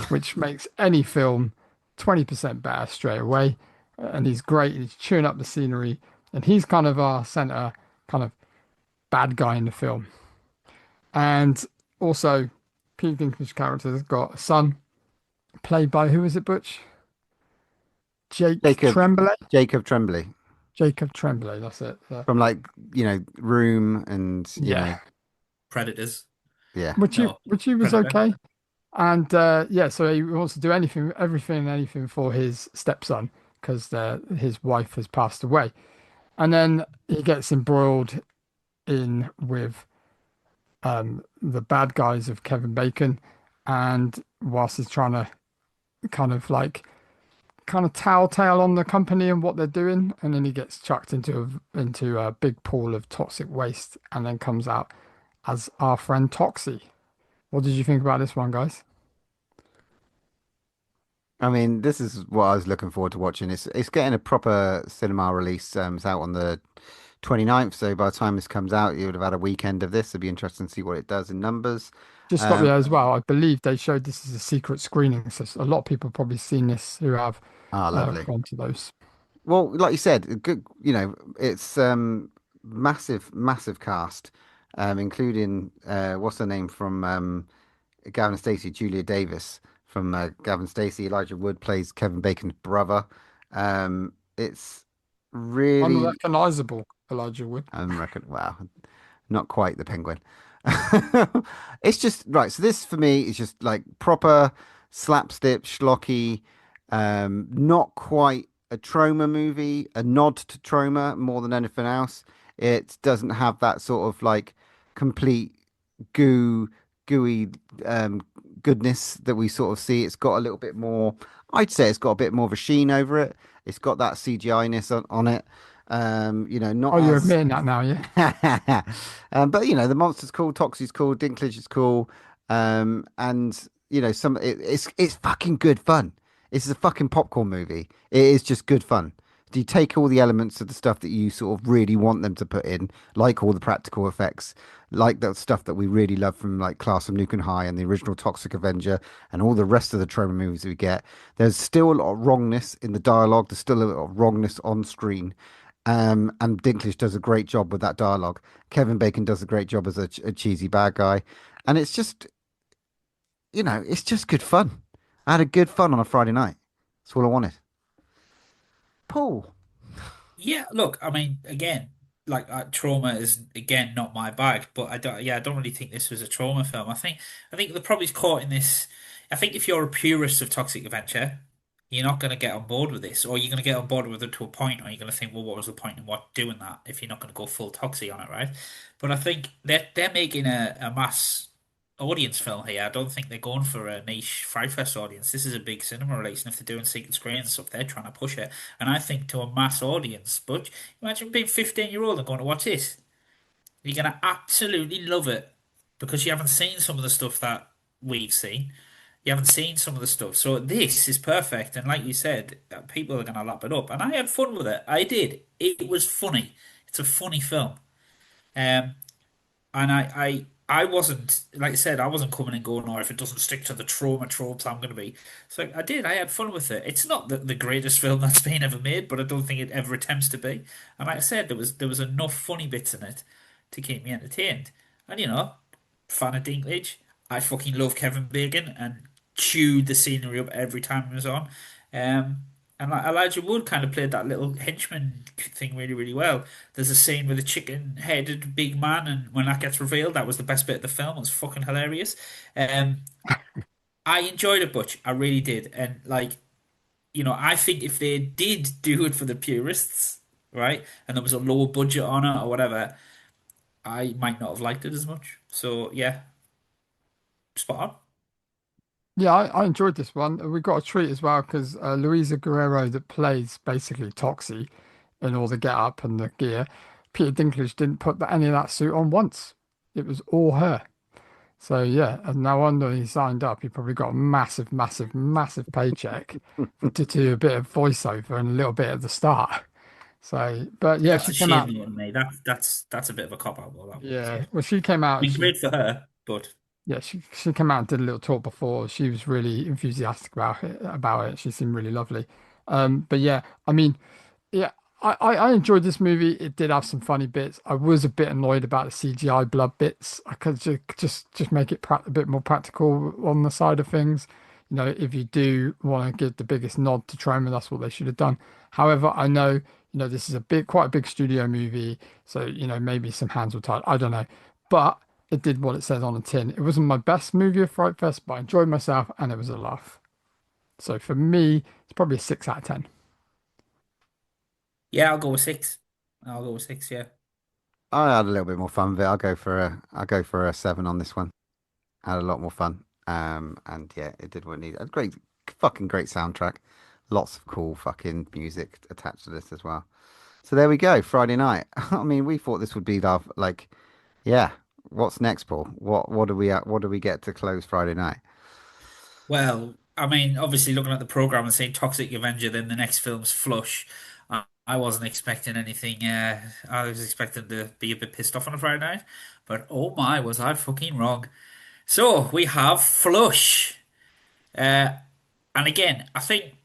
which makes any film 20% better straight away. And he's great. He's chewing up the scenery, and he's kind of our center, kind of bad guy in the film. And also, Peter Dinklage's character has got a son, played by who is it, Butch? Jake Jacob Tremblay. Jacob Tremblay Jacob Tremblay, that's it. from like Room and Yeah, Predators. yeah. which he was Predator. okay. And yeah, so he wants to do everything and anything for his stepson because his wife has passed away. And then he gets embroiled in with the bad guys of Kevin Bacon, and whilst he's trying to kind of like kind of telltale on the company and what they're doing, and then he gets chucked into a big pool of toxic waste, and then comes out as our friend Toxie. What did you think about this one, guys? I mean, this is what I was looking forward to watching. It's getting a proper cinema release. It's out on the 29th, so by the time this comes out, you would have had a weekend of this. It'd be interesting to see what it does in numbers. Just stop Um, there as well. I believe they showed this as a secret screening, so a lot of people probably seen this who have Lovely. gone to those. Well, like you said, good. It's massive, massive cast, including what's her name from Gavin and Stacey, Julia Davis from Gavin and Stacey. Elijah Wood plays Kevin Bacon's brother. It's really Unrecognizable, Elijah Wood. wow, not quite the penguin. It's just right. So this for me is just like proper slapstick, schlocky, not quite a trauma movie, a nod to trauma more than anything else. It doesn't have that sort of like complete gooey goodness that we sort of see. It's got a little bit more, I'd say it's got a bit more of a sheen over it. It's got that CGI-ness on it. Oh, Not you're as admitting that now, yeah? but the monster's cool, Toxie's cool, Dinklage is cool, and it's fucking good fun. It's a fucking popcorn movie. It is just good fun. Do you take all the elements of the stuff that you sort of really want them to put in, like all the practical effects, like that stuff that we really love from like Class of Nuke High and the original Toxic Avenger, and all the rest of the trauma movies we get. There's still a lot of wrongness in the dialogue. There's still a lot of wrongness on screen. And Dinklage does a great job with that dialogue. Kevin Bacon does a great job as a cheesy bad guy. And it's just good fun. I had a good fun on a Friday night. That's all I wanted. Paul. Yeah, look, I mean, again, like trauma is again not my bag, but I don't really think this was a trauma film. I think the probably caught in this. I think if you're a purist of Toxic Adventure, you're not going to get on board with this, or you're going to get on board with it to a point, or you're going to think, well, what was the point in what doing that if you're not going to go full Toxic on it, right? But I think they're making a mass audience film here. I don't think they're going for a niche Frightfest audience. This is a big cinema release, and if they're doing secret screenings and stuff, they're trying to push it. And I think to a mass audience, but imagine being 15-year-old and going to watch this. You're going to absolutely love it because you haven't seen some of the stuff that we've seen. You haven't seen some of the stuff. So this is perfect. And like you said, people are going to lap it up. And I had fun with it. I did. It was funny. It's a funny film. Um, and I wasn't, like I said, I wasn't coming and going, or if it doesn't stick to the trauma tropes, I'm going to be. So I did. I had fun with it. It's not the greatest film that's been ever made, but I don't think it ever attempts to be. And like I said, there was enough funny bits in it to keep me entertained. And fan of Dinklage, I fucking love Kevin Bacon and chewed the scenery up every time it was on. Um, and like Elijah Wood kind of played that little henchman thing really, really well. There's a scene with a chicken-headed big man, and when that gets revealed, that was the best bit of the film. It was fucking hilarious. Um, I enjoyed it, Butch. I really did. And I think if they did do it for the purists, right, and there was a lower budget on it or whatever, I might not have liked it as much. So yeah, spot on. Yeah, I enjoyed this one. We got a treat as well because Louisa Guerrero, that plays basically Toxie in all the get up and the gear, Peter Dinklage didn't put any of that suit on once. It was all her. So yeah, and no wonder he signed up. He probably got a massive, massive, massive paycheck to do a bit of voiceover and a little bit at the start. So, but yeah, That's she a came shame, out. though, to me. That's a bit of a cop out, though, that one. So, Yeah, well, she came I out. mean, She great for her, but Yeah, she came out and did a little talk before. She was really enthusiastic about it. About it, she seemed really lovely. But yeah, I mean, yeah, I enjoyed this movie. It did have some funny bits. I was a bit annoyed about the CGI blood bits. I could just make it a bit more practical on the side of things. If you do want to give the biggest nod to Troma, that's what they should have done. However, I know, this is quite a big studio movie, so maybe some hands were tied. I don't know, but it did what it says on the tin. It wasn't my best movie of Frightfest, but I enjoyed myself and it was a laugh. So for me, it's probably a 6 out of 10. yeah, I'll go with six. I'll go with six. Yeah. I had a little bit more fun with it. I'll go for a 7 on this one. I had a lot more fun. And yeah, it did what it needed. A great, fucking great soundtrack. Lots of cool fucking music attached to this as well. So there we go, Friday night. I mean, we thought this would be the like, yeah. What's next, Paul? What do we get to close Friday night? Well, I mean, obviously looking at the program and saying Toxic Avenger, then the next film's Flush. I wasn't expecting anything. I was expecting to be a bit pissed off on a Friday night, but oh my, was I fucking wrong. So we have Flush. Uh, and again, I think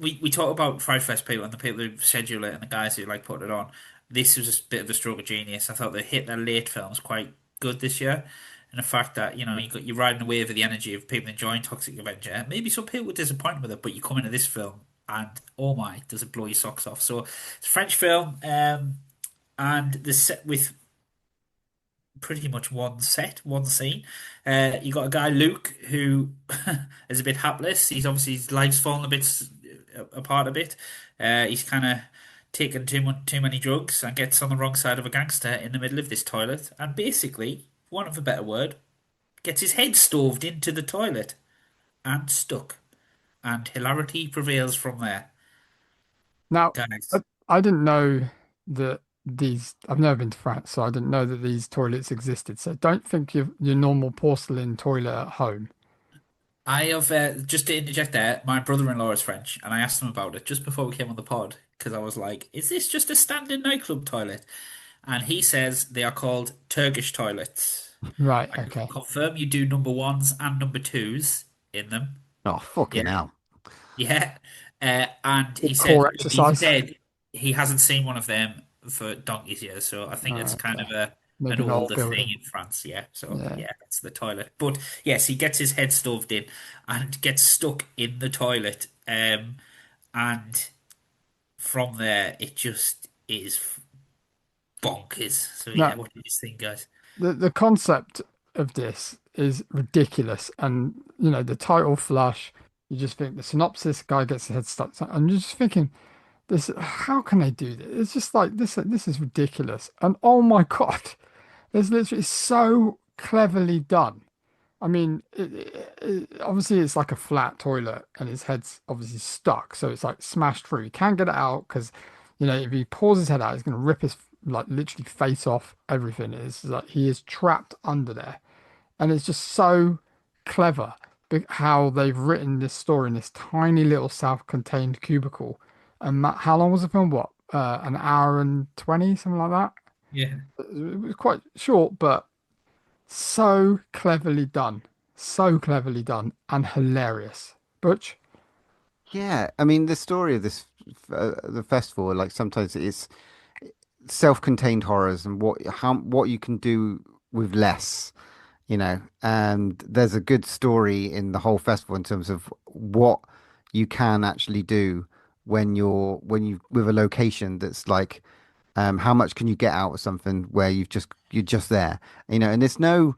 we talk about Frightfest people and the people who schedule it and the guys who like put it on. This was a bit of a stroke of genius. I thought they hit their late films quite good this year. And the fact that, you're riding the wave of the energy of people enjoying Toxic Avenger. Maybe some people were disappointed with it, but you come into this film and oh my, does it blow your socks off. So it's a French film, and the set with pretty much one set, one scene. You got a guy, Luke, who is a bit hapless. His life's fallen a bit apart a bit. He's kind of taken too many drugs and gets on the wrong side of a gangster in the middle of this toilet, and basically, for want of a better word, gets his head stoved into the toilet and stuck. And hilarity prevails from there, Now, I, guys. I didn't know that I've never been to France, so I didn't know that these toilets existed. So don't think your normal porcelain toilet at home. I have just to interject there. My brother-in-law is French, and I asked him about it just before we came on the pod because I was like, "Is this just a standard nightclub toilet?" And he says they are called Turkish toilets. Right, I can okay. confirm you do number ones and number twos in them. Oh, Yeah, fucking hell. yeah. And he Good said core he exercise. said he hasn't seen one of them for donkey's years, so I think it's kind Okay. of an Maybe an old older thing building. in France. Yeah, so Yeah. yeah, that's the toilet. But yes, he gets his head stoved in and gets stuck in the toilet. And from there, it just is bonkers. So yeah, Now, what do you think, guys? the concept of this is ridiculous. And, the title Flush, you just think the synopsis, guy gets his head stuck. And you're just thinking, how can they do this? It's just like this is ridiculous. And oh my God, it's literally so cleverly done. I mean, obviously it's like a flat toilet and his head's obviously stuck, so it's like smashed through. He can't get it out because, if he pulls his head out, he's going to rip his like literally face off everything. It's like he is trapped under there, and it's just so clever how they've written this story in this tiny little self-contained cubicle. And how long was the film? What, an hour and 20, something like that? Yeah. It was quite short, but So cleverly done. So cleverly done and hilarious. Butch? Yeah, I mean the story of this the festival, like sometimes it's self-contained horrors and what you can do with less, and there's a good story in the whole festival in terms of what you can actually do when you with a location that's like how much can you get out of something where you're just there, and there's no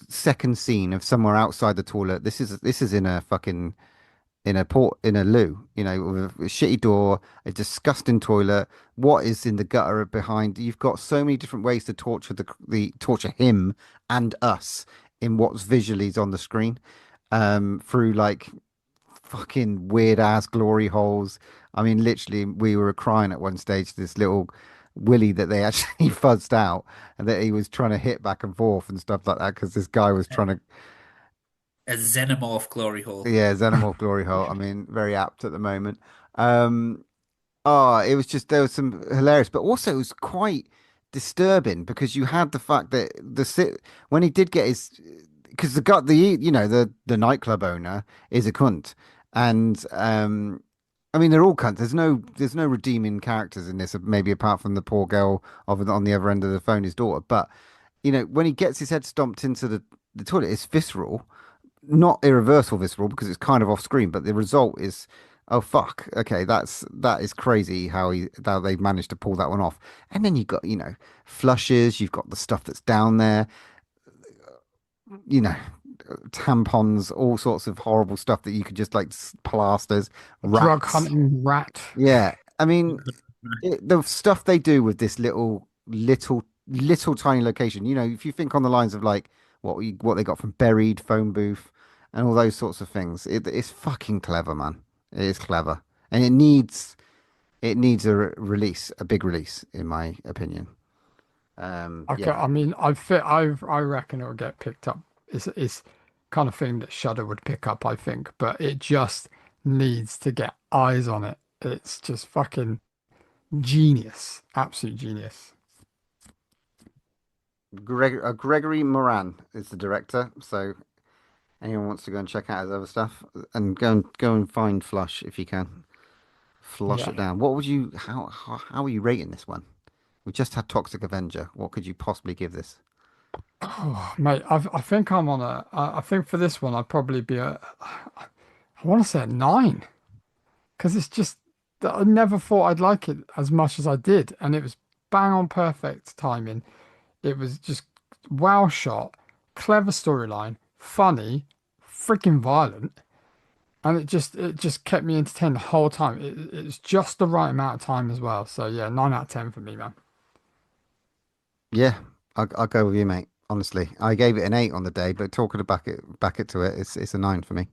second scene of somewhere outside the toilet. This is in a fucking in a loo, with a shitty door, a disgusting toilet. What is in the gutter behind? You've got so many different ways to torture the torture him and us in what's visually is on the screen, through like fucking weird ass glory holes. I mean, literally, we were crying at one stage. This little Willy that they actually fuzzed out, and that he was trying to hit back and forth and stuff like that because this guy was trying to. A xenomorph glory hole. Yeah, Xenomorph Glory Hole. I mean, very apt at the moment. Um, oh, it was just there was some hilarious, but also it was quite disturbing because you had the fact that when he did get his because the nightclub owner is a cunt, and I mean they're all cunts. There's no redeeming characters in this, maybe apart from the poor girl on the other end of the phone, his daughter. But when he gets his head stomped into the toilet, it's visceral, not irreversible visceral because it's kind of off screen, but the result is, oh fuck, okay, that is crazy how they've managed to pull that one off. And then you've got, flushes, you've got the stuff that's down there, you know, tampons, all sorts of horrible stuff that you could just like plasters, Drug rats. hunting rat. Yeah, I mean, the stuff they do with this little tiny location. If you think on the lines of like what they got from Buried, Phone Booth, and all those sorts of things, it's fucking clever, man. It is clever, and it needs release, a big release, in my opinion. Okay, Yeah, I mean, I reckon it will get picked up. It's kind of thing that Shudder would pick up, I think, but it just needs to get eyes on it. It's just fucking genius, absolute genius. Gregory Moran is the director, so anyone wants to go and check out his other stuff, and go and find Flush if you can. Flush Yeah. it down. What would you how are you rating this one? We just had Toxic Avenger. What could you possibly give this? Oh, mate, I think I'm on I think for this one I'd probably be I want to say a 9 because it's just that I never thought I'd like it as much as I did, and it was bang on perfect timing. It was just wow shot, clever storyline, funny, freaking violent, and it just kept me entertained the whole time. It's just the right amount of time as well. So yeah, 9 out of 10 for me, man. Yeah, I'll go with you, mate. Honestly, I gave it an 8 on the day, but talking to back it to it, it's a 9 for me.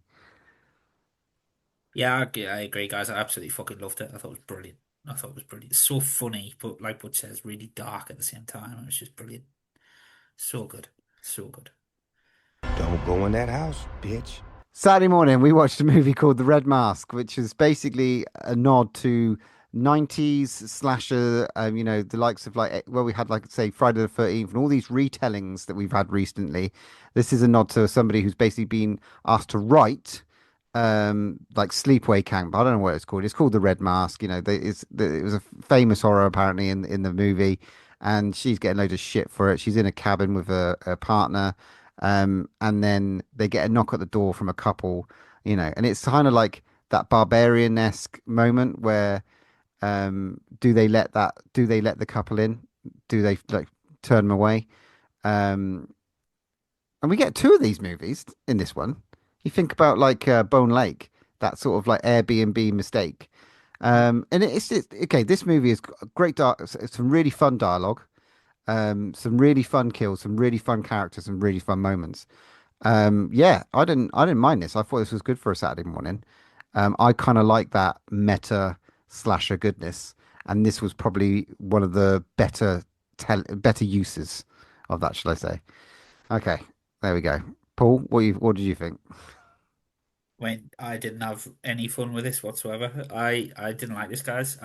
Yeah, I agree, guys. I absolutely fucking loved it. I thought it was brilliant. I thought it was brilliant. It's so funny, but like Butch says, really dark at the same time. It was just brilliant. So good. So good. Don't go in that house, bitch. Saturday morning, we watched a movie called The Red Mask, which is basically a nod to 90s slasher, the likes of like, well, we had like, say, Friday the 13th and all these retellings that we've had recently. This is a nod to somebody who's basically been asked to write, like Sleepaway Camp. I don't know what it's called. It's called The Red Mask. It was a famous horror apparently in the movie, and she's getting loads of shit for it. She's in a cabin with a partner. And then they get a knock at the door from a couple, and it's kind of like that barbarian-esque moment where do they let the couple in? Do they like turn them away? Um, and we get two of these movies in this one. You think about like Bone Lake, that sort of like Airbnb mistake. And it's okay. This movie is great, some really fun dialogue, some really fun kills, some really fun characters, and really fun moments. Yeah, I didn't mind this. I thought this was good for a Saturday morning. I kind of like that meta slasher goodness, and this was probably one of the better uses of that, shall I say? Okay, there we go. Paul, what did you think? when I didn't have any fun with this whatsoever. I didn't like this, guys.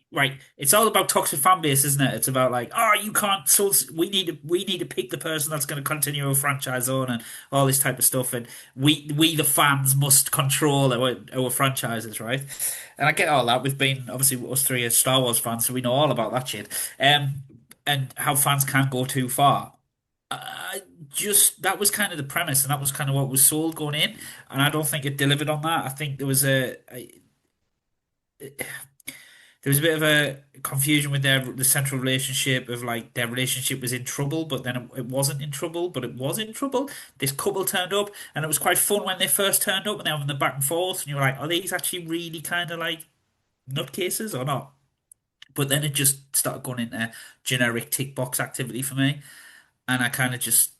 Right. It's all about toxic fan base, isn't it? It's about like, oh, you can't. So we need to pick the person that's going to continue a franchise on and all this type of stuff. And we the fans must control our franchises, right? And I get all that. We've been obviously us three as Star Wars fans, so we know all about that shit. And how fans can't go too far. I just that was kind of the premise, and that was kind of what was sold going in, and I don't think it delivered on that. I think there was a bit of a confusion with the central relationship of like their relationship was in trouble, but then it wasn't in trouble, but it was in trouble. This couple turned up, and it was quite fun when they first turned up, and they were having the back and forth, and you were like, are these actually really kind of like nutcases or not? But then it just started going into generic tick box activity for me, and I kind of just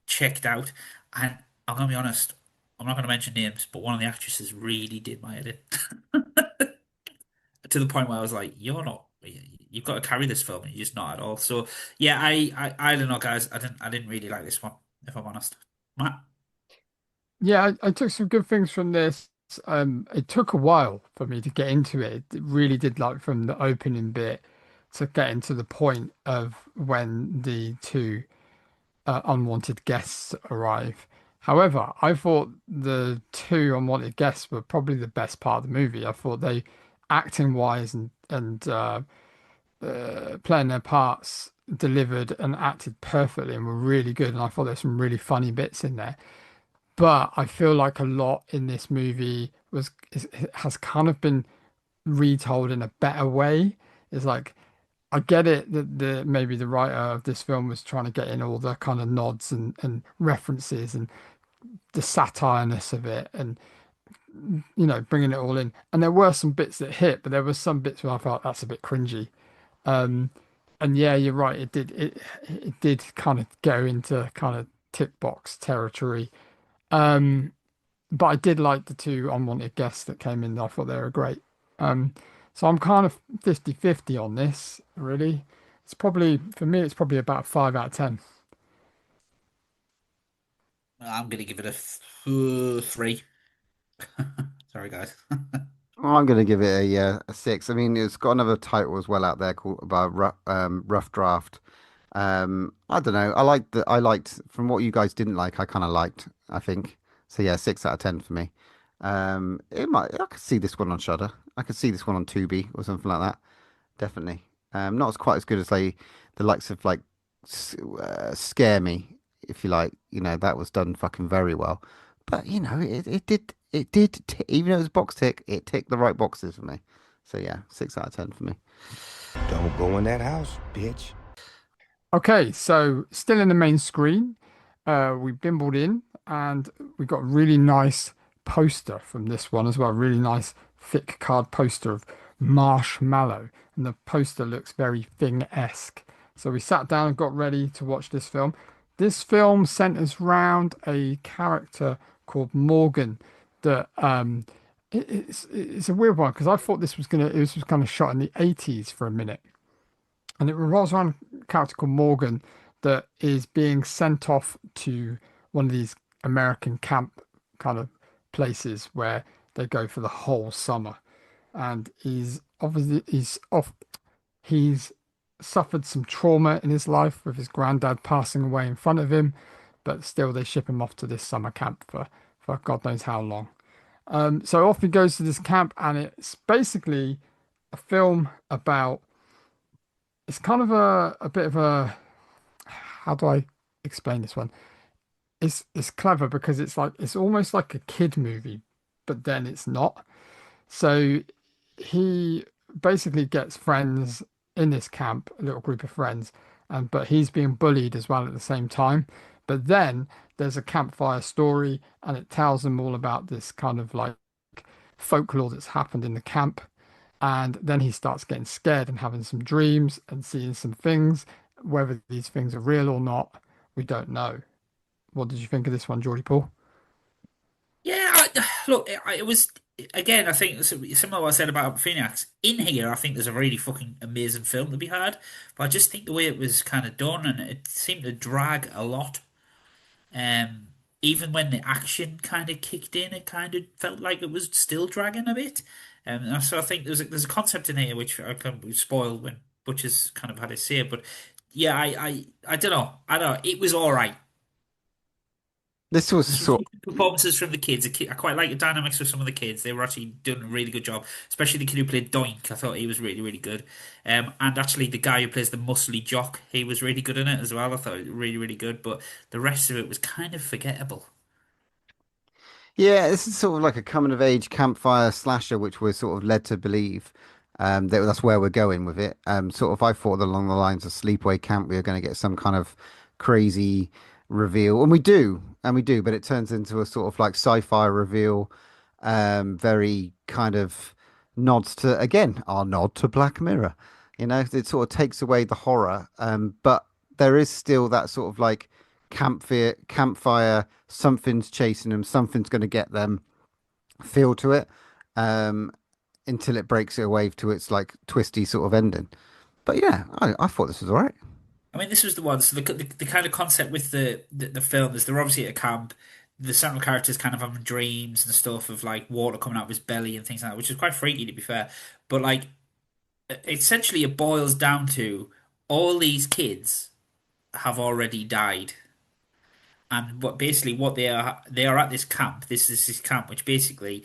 checked out. And I'm gonna be honest, I'm not gonna mention names, but one of the actresses really did my head in to the point where I was like, "You're not. You've got to carry this film, and you're just not at all." So yeah, I don't know, guys. I didn't really like this one, if I'm honest. Matt, Yeah, I took some good things from this. It took a while for me to get into it. It really did, like from the opening bit to get into the point of when the two unwanted guests arrive. However, I thought the two unwanted guests were probably the best part of the movie. I thought they, acting wise and playing their parts, delivered and acted perfectly and were really good. And I thought there's some really funny bits in there. But I feel like a lot in this movie has kind of been retold in a better way. It's like I get it that the maybe the writer of this film was trying to get in all the kind of nods and references and the satireness of it and bringing it all in. And there were some bits that hit, but there were some bits where I felt that's a bit cringy. Um, and yeah, you're right. It did kind of go into kind of tick box territory. Um, but I did like the two unwanted guests that came in. I thought they were great. Um, so I'm kind of 50-50 on this, really. It's probably, for me, it's probably about 5 out of 10. I'm gonna give it a 3. Sorry, guys. I'm going to give it a six. I mean, it's got another title as well out there called about Rough Draft. I don't know. I liked from what you guys didn't like. I kind of liked. I think so. Yeah, 6 out of 10 for me. It might. I could see this one on Shudder. I could see this one on Tubi or something like that. Definitely. Not as quite as good as like the likes of like Scare Me, if you like. That was done fucking very well. But it did even though it was box tick, it ticked the right boxes for me. So yeah, 6 out of 10 for me. Don't go in that house, bitch. Okay, so still in the main screen, we bimbled in and we got a really nice poster from this one as well. Really nice thick card poster of Marshmallow, and the poster looks very Thing-esque. So we sat down and got ready to watch this film. This film centers round a character called Morgan that it's a weird one because I thought this was kind of shot in the 80s for a minute. And it revolves around a character called Morgan that is being sent off to one of these American camp kind of places where they go for the whole summer. And he's suffered some trauma in his life with his granddad passing away in front of him, but still they ship him off to this summer camp for God knows how long. So off he goes to this camp, and it's basically a film about it's kind of a bit of a how do I explain this one? It's clever because it's almost like a kid movie, but then it's not. So he basically gets friends in this camp, a little group of friends, and but he's being bullied as well at the same time. But then there's a campfire story, and it tells them all about this kind of like folklore that's happened in the camp. And then he starts getting scared and having some dreams and seeing some things. Whether these things are real or not, we don't know. What did you think of this one, Geordie Paul? Yeah, look, it was again. I think similar to what I said about Appofeniacs. In here, I think there's a really fucking amazing film to be had, but I just think the way it was kind of done and it seemed to drag a lot. Um, even when the action kind of kicked in, it kind of felt like it was still dragging a bit. So I think there's a concept in here which I can spoil when Butcher's kind of had his say, but yeah, I don't know. I don't know. It was all right. This was There's some sort. decent performances from the kids. I quite like the dynamics of some of the kids. They were actually doing a really good job, especially the kid who played Doink. I thought he was really, really good. And actually, the guy who plays the muscly jock, he was really good in it as well. I thought really, really good. But the rest of it was kind of forgettable. Yeah, this is sort of like a coming of age campfire slasher, which we're sort of led to believe that that's where we're going with it. Sort of, I thought along the lines of Sleepaway Camp, we were going to get some kind of crazy reveal, and we do, but it turns into a sort of like sci-fi reveal, very kind of nods to again our nod to Black Mirror. You know, it sort of takes away the horror, but there is still that sort of like campfire, something's chasing them, something's going to get them feel to it, um, until it breaks it away to its like twisty sort of ending. But yeah, I thought this was all right. I mean, this was the one. So the kind of concept with the film is they're obviously at a camp. The central character's kind of having dreams and stuff of like water coming out of his belly and things like that, which is quite freaky to be fair. But like essentially, it boils down to all these kids have already died. And what they are at this camp. This is this camp, which basically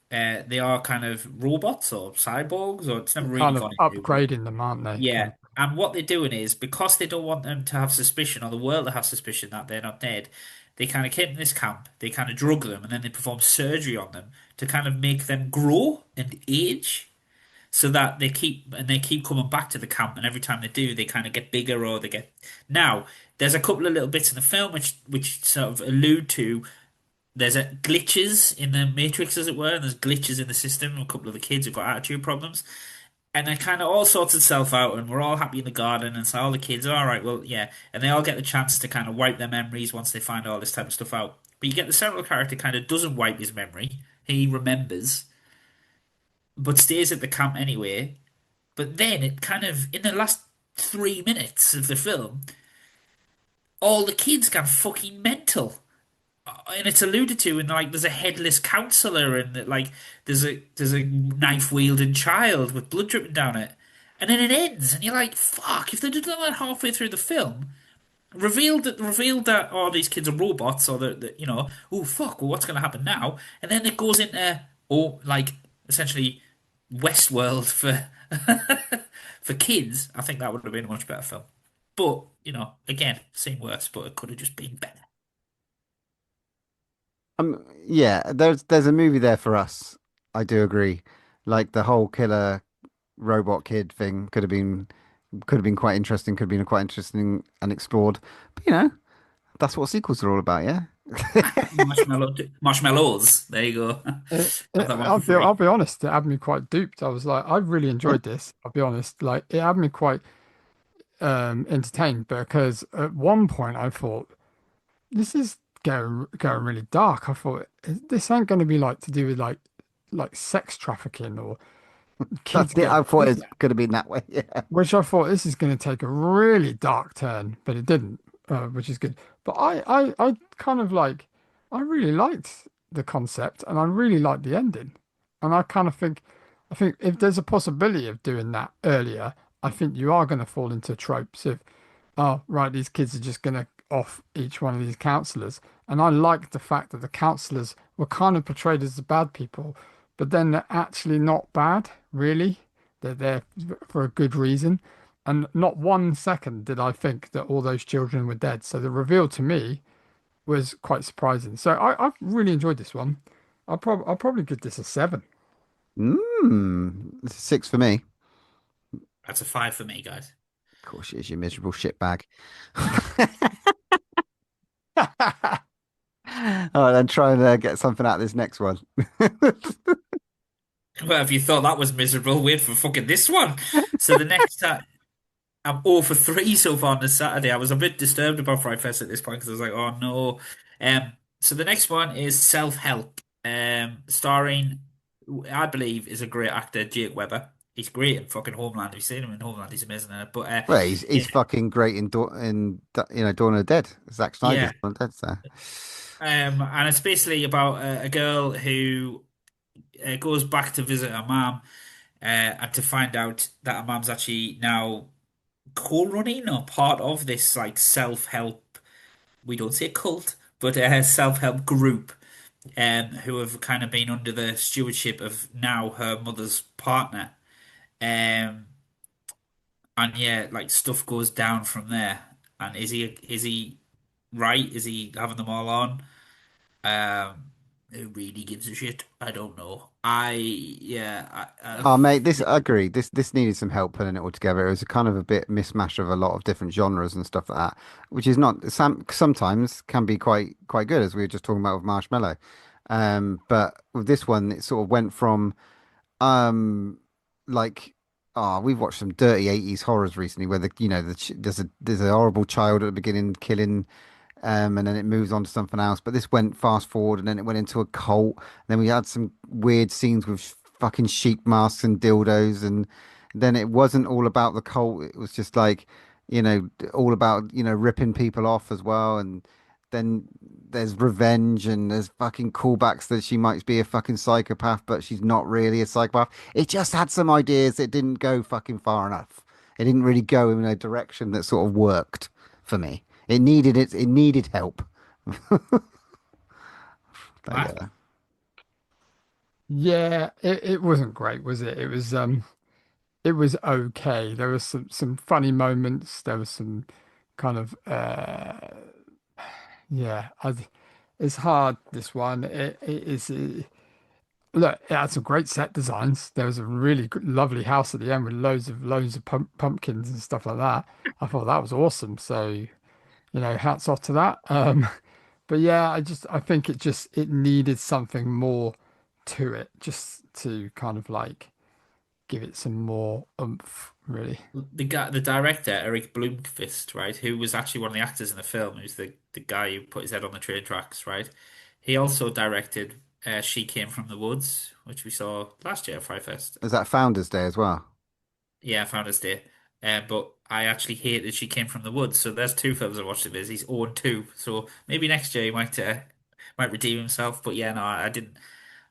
they are kind of robots or cyborgs, or it's never They're really kind of gone into. But upgrading them, aren't they? Kind yeah, of. and what they're doing is because they don't want them to have suspicion or the world to have suspicion that they're not dead. They kind of keep in this camp. They kind of drug them, and then they perform surgery on them to kind of make them grow and age so that they keep coming back to the camp, and every time they do they kind of get bigger or they get now there's a couple of little bits in the film which sort of allude to there's glitches in the matrix as it were, and there's glitches in the system. A couple of the kids have got attitude problems, and it kind of all sorts itself out, and we're all happy in the garden, and so all the kids are all right, well yeah, and they all get the chance to kind of wipe their memories once they find all this type of stuff out. But you get the central character kind of doesn't wipe his memory, he remembers but stays at the camp anyway. But then it kind of, in the last 3 minutes of the film, all the kids gone fucking mental. And it's alluded to in like there's a headless counselor and like there's a knife wielding child with blood dripping down it. And then it ends and you're like, fuck, if they'd done that halfway through the film, revealed that all these kids are robots or that oh fuck, well what's gonna happen now? And then it goes into like essentially Westworld for for kids. I think that would have been a much better film. But, again, same worse, but it could have just been better. Yeah, there's a movie there for us. I do agree. Like the whole killer robot kid thing could have been quite interesting. Could have been quite interesting and explored. But that's what sequels are all about. Yeah. Marshmallows. There you go. Have that one for I'll free. be honest, it had me quite duped. I was like, I really enjoyed this. I'll be honest, like it had me quite entertained because at one point I thought this is going really dark. I thought this ain't going to be like to do with like sex trafficking or kids I getting thought it this, could have been that way. Yeah. which I thought this is going to take a really dark turn, but it didn't, which is good. But I kind of like, I really liked the concept and I really liked the ending. And I think if there's a possibility of doing that earlier, I think you are going to fall into tropes of, oh, right, these kids are just going to off each one of these counselors. And I liked the fact that the counselors were kind of portrayed as the bad people, but then they're actually not bad, really. They're there for a good reason. And not 1 second did I think that all those children were dead. So the reveal to me was quite surprising. So I really enjoyed this one. I'll probably give this a 7. It's a 6 for me. That's a 5 for me, guys. Of course, it is, you miserable shitbag. All right, then try and get something out of this next one. Well, if you thought that was miserable, wait for fucking this one. So the next I'm 0 for 3 so far on this Saturday. I was a bit disturbed about Frightfest at this point because I was like, oh no. So the next one is Self-Help, starring, I believe, is a great actor, Jake Weber. He's great in fucking Homeland. Have you seen him in Homeland? He's amazing in it. But Well, he's yeah, fucking great in Dawn of the Dead. Zack Snyder's yeah. Dawn of the Dead. So. And it's basically about a girl who goes back to visit her mom, and to find out that her mom's actually now co-running or part of this like self-help. We don't say cult, but a self-help group, who have kind of been under the stewardship of now her mother's partner. Um, and yeah, like stuff goes down from there. And is he right? Is he having them all on? Who really gives a shit? I don't know. Oh, mate, this I agree. This needed some help putting it all together. It was a kind of a bit mismatch of a lot of different genres and stuff like that, which is not sometimes can be quite good, as we were just talking about with Marshmallow. But with this one, it sort of went from um like we've watched some dirty 80s horrors recently where there's a horrible child at the beginning killing and then it moves on to something else. But this went fast forward, and then it went into a cult. Then we had some weird scenes with fucking sheep masks and dildos, and then it wasn't all about the cult. It was just like, all about ripping people off as well. And then there's revenge, and there's fucking callbacks that she might be a fucking psychopath, but she's not really a psychopath. It just had some ideas that didn't go fucking far enough. It didn't really go in a direction that sort of worked for me. It needed help. But Matt? yeah. Yeah, it wasn't great, was it? It was okay. There was some funny moments. There was some kind of yeah. It's hard, this one. It is. Look, it had some great set designs. There was a really good, lovely house at the end with loads of pumpkins and stuff like that. I thought that was awesome. So, hats off to that. But yeah, I think it needed something more to it, just to kind of like give it some more oomph, really. The director, Eric Bloomquist, right, who was actually one of the actors in the film, who's the guy who put his head on the train tracks, right? He also directed She Came from the Woods, which we saw last year at Frighfest. Is that Founders Day as well? Yeah, Founders Day. But I actually hated She Came from the Woods, so there's two films I watched of his. He's owned two, so maybe next year he might redeem himself. But yeah, no, I didn't.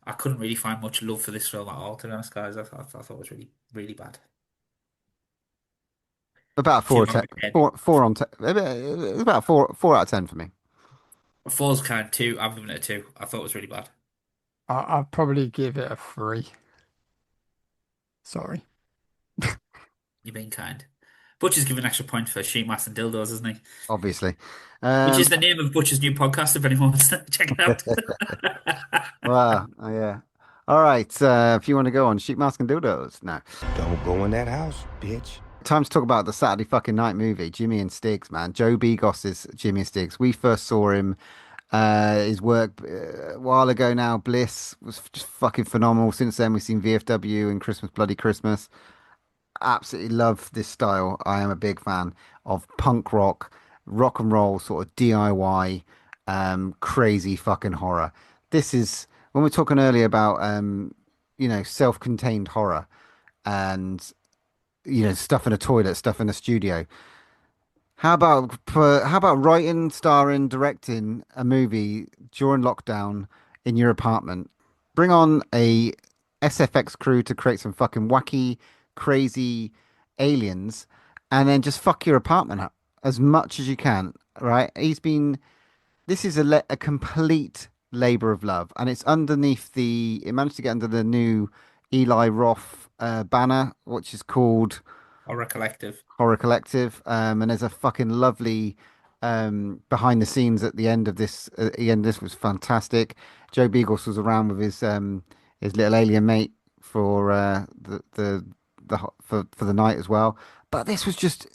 I couldn't really find much love for this film at all, to be honest, guys. I thought it was really, really bad. About Two four, out ten, of ten. four on ten. It's about four out of 10 for me. Four's kind two. I'm giving it a two. I thought it was really bad. I'll probably give it a three. Sorry. You're being kind. Butcher's giving an extra point for sheet mask and dildos, isn't he? Obviously. Which Um, is the name of Butcher's new podcast, if anyone wants to check it out. well, yeah. All right. If you want to go on Sheep Mask and Dildos now. Don't go in that house, bitch. Time to talk about the Saturday fucking night movie, Jimmy and Stiggs, man. Joe Begos's Jimmy and Stiggs. We first saw him, his work a while ago now. Bliss was just fucking phenomenal. Since then, we've seen VFW and Christmas Bloody Christmas. Absolutely love this style. I am a big fan of punk rock and roll, sort of DIY, crazy fucking horror. This is when we're talking earlier about, self-contained horror and, stuff in a toilet, stuff in a studio. How about writing, starring, directing a movie during lockdown in your apartment? Bring on a SFX crew to create some fucking wacky, crazy aliens, and then just fuck your apartment up as much as you can. Right? This is a complete labor of love, and it's underneath the. It managed to get under the new Eli Roth banner, which is called Horror Collective. Horror Collective. And there's a fucking lovely behind the scenes at the end of this. At the end, this was fantastic. Joe Begos was around with his little alien mate for for the night as well. But this was just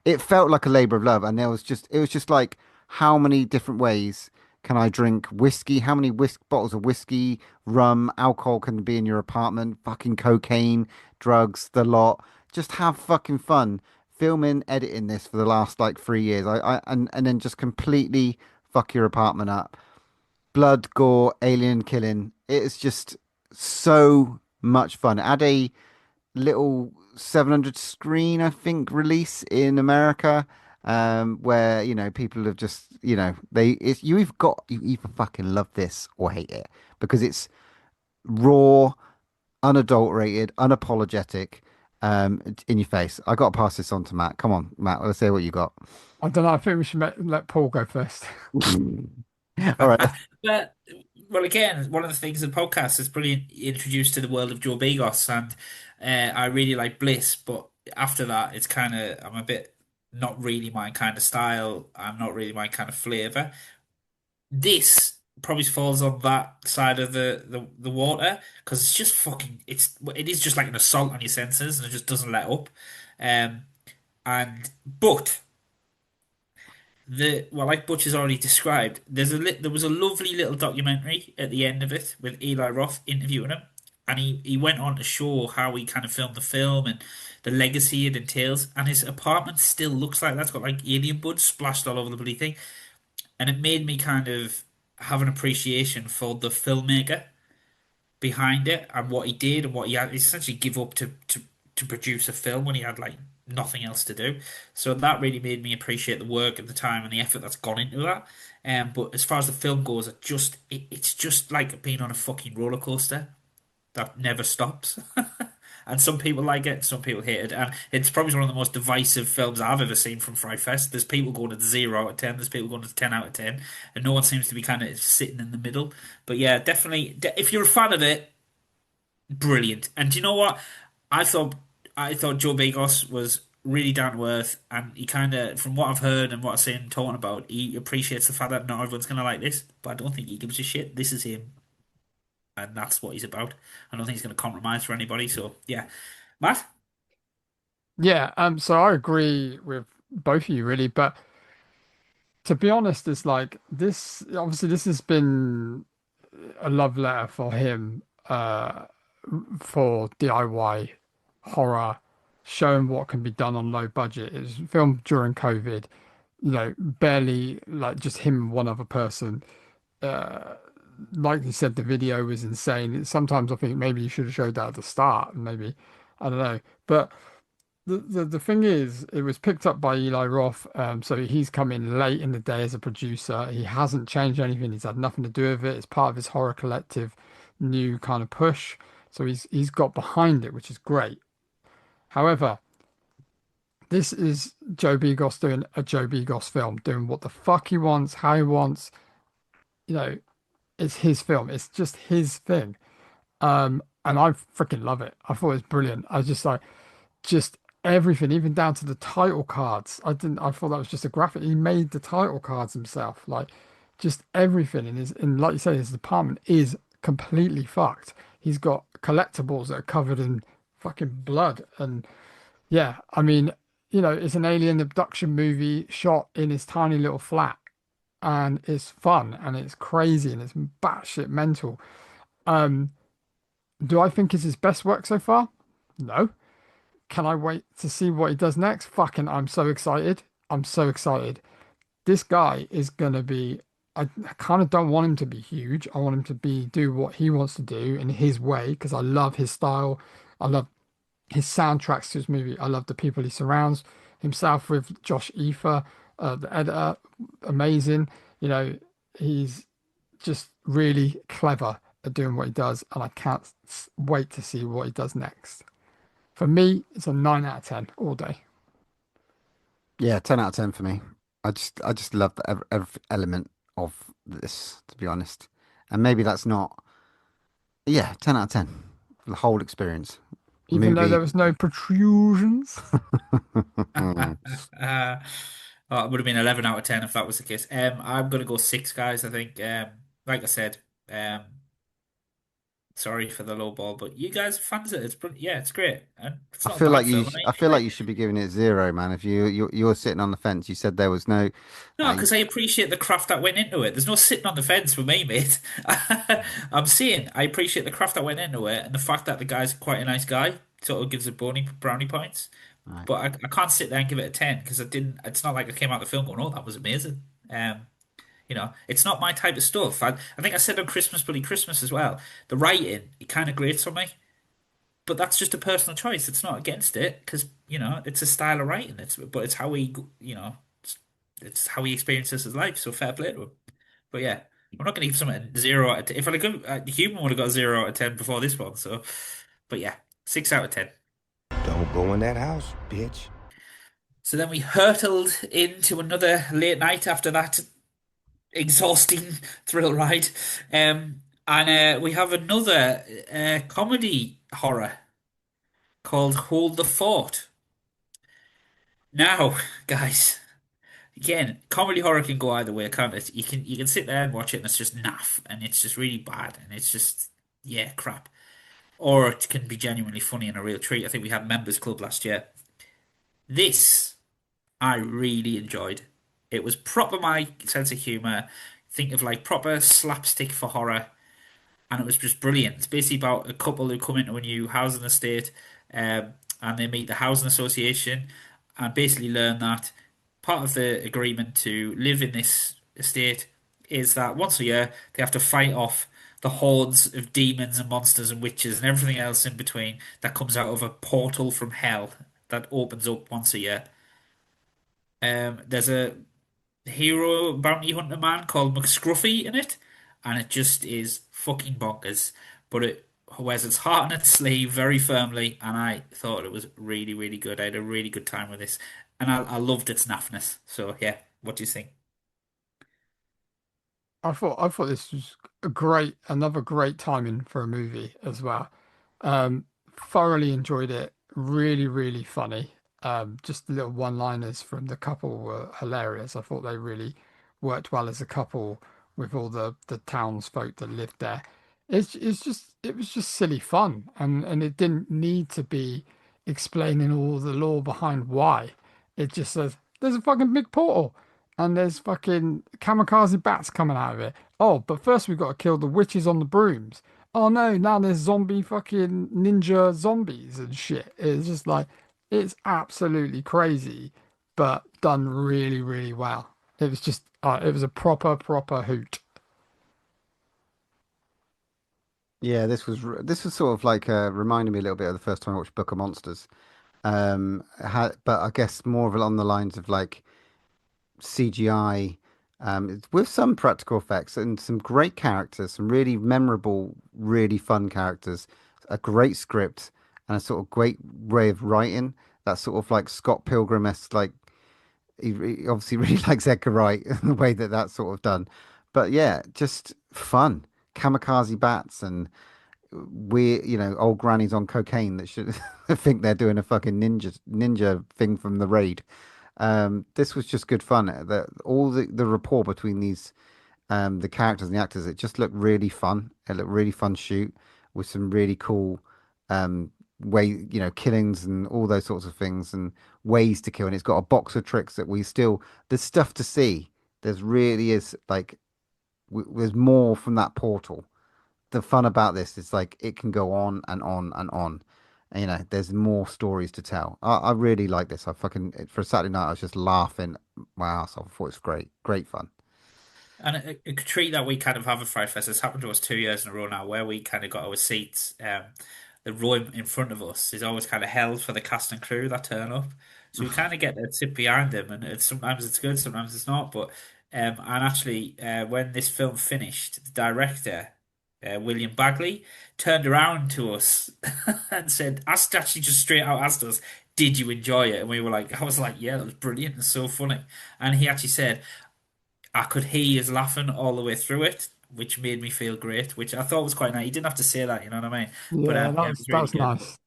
it felt like a labor of love, and it was just like how many different ways can I drink whiskey? How many bottles of whiskey, rum, alcohol can be in your apartment? Fucking cocaine, drugs, the lot. Just have fucking fun filming, editing this for the last like 3 years. And then just completely fuck your apartment up. Blood, gore, alien killing. It is just so much fun. It had a little 700 screen, I think, release in America. where people have just you either fucking love this or hate it because it's raw, unadulterated, unapologetic, in your face. I got to pass this on to Matt. Come on, Matt. Let's hear what you got. I don't know. I think we should let Paul go first. All right. But well, again, one of the things in the podcast is brilliant introduced to the world of Joe Begos, and I really like Bliss. But after that, it's kind of I'm a bit not really my kind of style. I'm not really my kind of flavor. This probably falls on that side of the water because it's just fucking it is just like an assault on your senses and it just doesn't let up. Um, and but. Like Butch has already described, there was a lovely little documentary at the end of it with Eli Roth interviewing him, and he went on to show how he kind of filmed the film and the legacy it entails. And his apartment still looks like that's got like alien buds splashed all over the bloody thing, and it made me kind of have an appreciation for the filmmaker behind it and what he did and what he had essentially give up to produce a film when he had like nothing else to do. So that really made me appreciate the work and the time and the effort that's gone into that. But as far as the film goes, it's just like being on a fucking roller coaster that never stops. And some people like it, some people hate it, and it's probably one of the most divisive films I've ever seen from Frightfest. There's people going to 0 out of 10, there's people going to 10 out of 10, and no one seems to be kind of sitting in the middle. But yeah, definitely, if you're a fan of it, brilliant. And do you know what? I thought I thought Joe Begos was really down to earth, and he kind of, from what I've heard and what I've seen talking about, he appreciates the fact that not everyone's gonna like this, but I don't think he gives a shit. This is him, and that's what he's about. I don't think he's gonna compromise for anybody. So yeah, Matt. Yeah, so I agree with both of you really, but to be honest, it's like this obviously this has been a love letter for him, for DIY horror, showing what can be done on low budget. It was filmed during COVID, barely like just him and one other person. Uh, like you said, the video was insane. Sometimes I think maybe you should have showed that at the start, maybe, I don't know. But the thing is, it was picked up by Eli Roth, so he's come in late in the day as a producer. He hasn't changed anything. He's had nothing to do with it. It's part of his horror collective new kind of push. So he's got behind it, which is great. However, this is Joe Begos doing a Joe Begos film, doing what the fuck he wants, how he wants. You know, it's his film. It's just his thing. And I freaking love it. I thought it was brilliant. I was just like, just everything, even down to the title cards. I thought that was just a graphic. He made the title cards himself. Like, just everything in and like you said, his apartment is completely fucked. He's got collectibles that are covered in fucking blood. And yeah, I mean, it's an alien abduction movie shot in his tiny little flat. And it's fun and it's crazy and it's batshit mental. Um, do I think it's his best work so far? No. Can I wait to see what he does next? Fucking, I'm so excited. I'm so excited. This guy is gonna be. I kind of don't want him to be huge. I want him to do what he wants to do in his way because I love his style. I love his soundtracks to his movie. I love the people he surrounds himself with. Josh Ether, the editor, amazing. You know, he's just really clever at doing what he does, and I can't wait to see what he does next. For me, it's a 9 out of 10 all day. Yeah, 10 out of 10 for me. I just love every element of this, to be honest. And maybe that's not, yeah, 10 out of 10 for the whole experience. Even though Movie. there was no protrusions. Oh, it would have been 11 out of 10 if that was the case. I'm gonna go six, guys. I think, like I said, um, sorry for the low ball, but you guys are fans of it. Yeah, it's great, and it's I not a feel like bad film. And I I feel like you should be giving it 0, man. If you're sitting on the fence, you said there was no, No, uh, because I appreciate the craft that went into it. There's no sitting on the fence for me, mate. I'm saying I appreciate the craft that went into it and the fact that the guy's quite a nice guy. Sort of gives a brownie points. right. But I can't sit there and give it a 10 because I didn't. It's not like I came out of the film going, "Oh, that was amazing." It's not my type of stuff. I think I said on Christmas Bloody Christmas as well. The writing it kind of grates on me, but that's just a personal choice. It's not against it because it's a style of writing. But it's how he. it's how he experiences his life. So fair play to him. But yeah, I'm not going to give something a 0 out of 10. If I'd have given Human would have got a 0 out of 10 before this one. So, but yeah, 6 out of 10. Don't go in that house, bitch. So then we hurtled into another late night after that exhausting thrill ride. And we have another comedy horror called Hold the Fort. Now, guys, again, comedy horror can go either way, can't it? You can sit there and watch it and it's just naff and it's just really bad and it's just yeah, crap. Or it can be genuinely funny and a real treat. I think we had Members Club last year. This I really enjoyed. It was proper my sense of humor. Think of like proper slapstick for horror, and it was just brilliant. It's basically about a couple who come into a new housing estate, and they meet the housing association, and basically learn that part of the agreement to live in this estate is that once a year they have to fight off the hordes of demons and monsters and witches and everything else in between that comes out of a portal from hell that opens up once a year. There's a hero bounty hunter man called McScruffy in it, and it just is fucking bonkers. But it wears its heart on its sleeve very firmly, and I thought it was really, really good. I had a really good time with this, and I loved its naffness. So yeah, what do you think? I thought this was another great timing for a movie as well. Thoroughly enjoyed it. Really, really funny. Just the little one-liners from the couple were hilarious. I thought they really worked well as a couple with all the townsfolk that lived there. It was just silly fun, and it didn't need to be explaining all the lore behind why. It just says there's a fucking big portal and there's fucking kamikaze bats coming out of it. Oh, but first we've got to kill the witches on the brooms. Oh no, now there's zombie fucking ninja zombies and shit. It's just like, it's absolutely crazy, but done really, really well. It was a proper hoot. Yeah, this was sort of like reminding me a little bit of the first time I watched Book of Monsters. But I guess more of along the lines of like CGI, with some practical effects and some great characters, some really memorable, really fun characters, a great script, and a sort of great way of writing. That sort of like Scott Pilgrim-esque, like he obviously really likes Edgar Wright and the way that that's sort of done. But yeah, just fun. Kamikaze bats and weird, old grannies on cocaine that should think they're doing a fucking ninja thing from the raid. This was just good fun. All the rapport between the characters and the actors, it just looked really fun. It looked really fun shoot with some really cool um killings and all those sorts of things and ways to kill. And it's got a box of tricks that there's stuff to see. There's really is like there's more from that portal. The fun about this is like it can go on and on and on. And, there's more stories to tell. I really like this. For a Saturday night, I was just laughing my ass off. I thought it was great, great fun. And a treat that we kind of have at Frightfest has happened to us 2 years in a row now, where we kind of got our seats. The row in front of us is always kind of held for the cast and crew that turn up, so we kind of get to sit behind them, and sometimes it's good, sometimes it's not. But and actually, when this film finished, the director, William Bagley, turned around to us and said, asked actually just straight out asked us, "Did you enjoy it?" And we were like, I was like, "Yeah, that was brilliant and so funny." And he actually said, I could hear you laughing all the way through it, which made me feel great, which I thought was quite nice. He didn't have to say that, you know what I mean? But Yeah, yeah, it was that really was good. nice.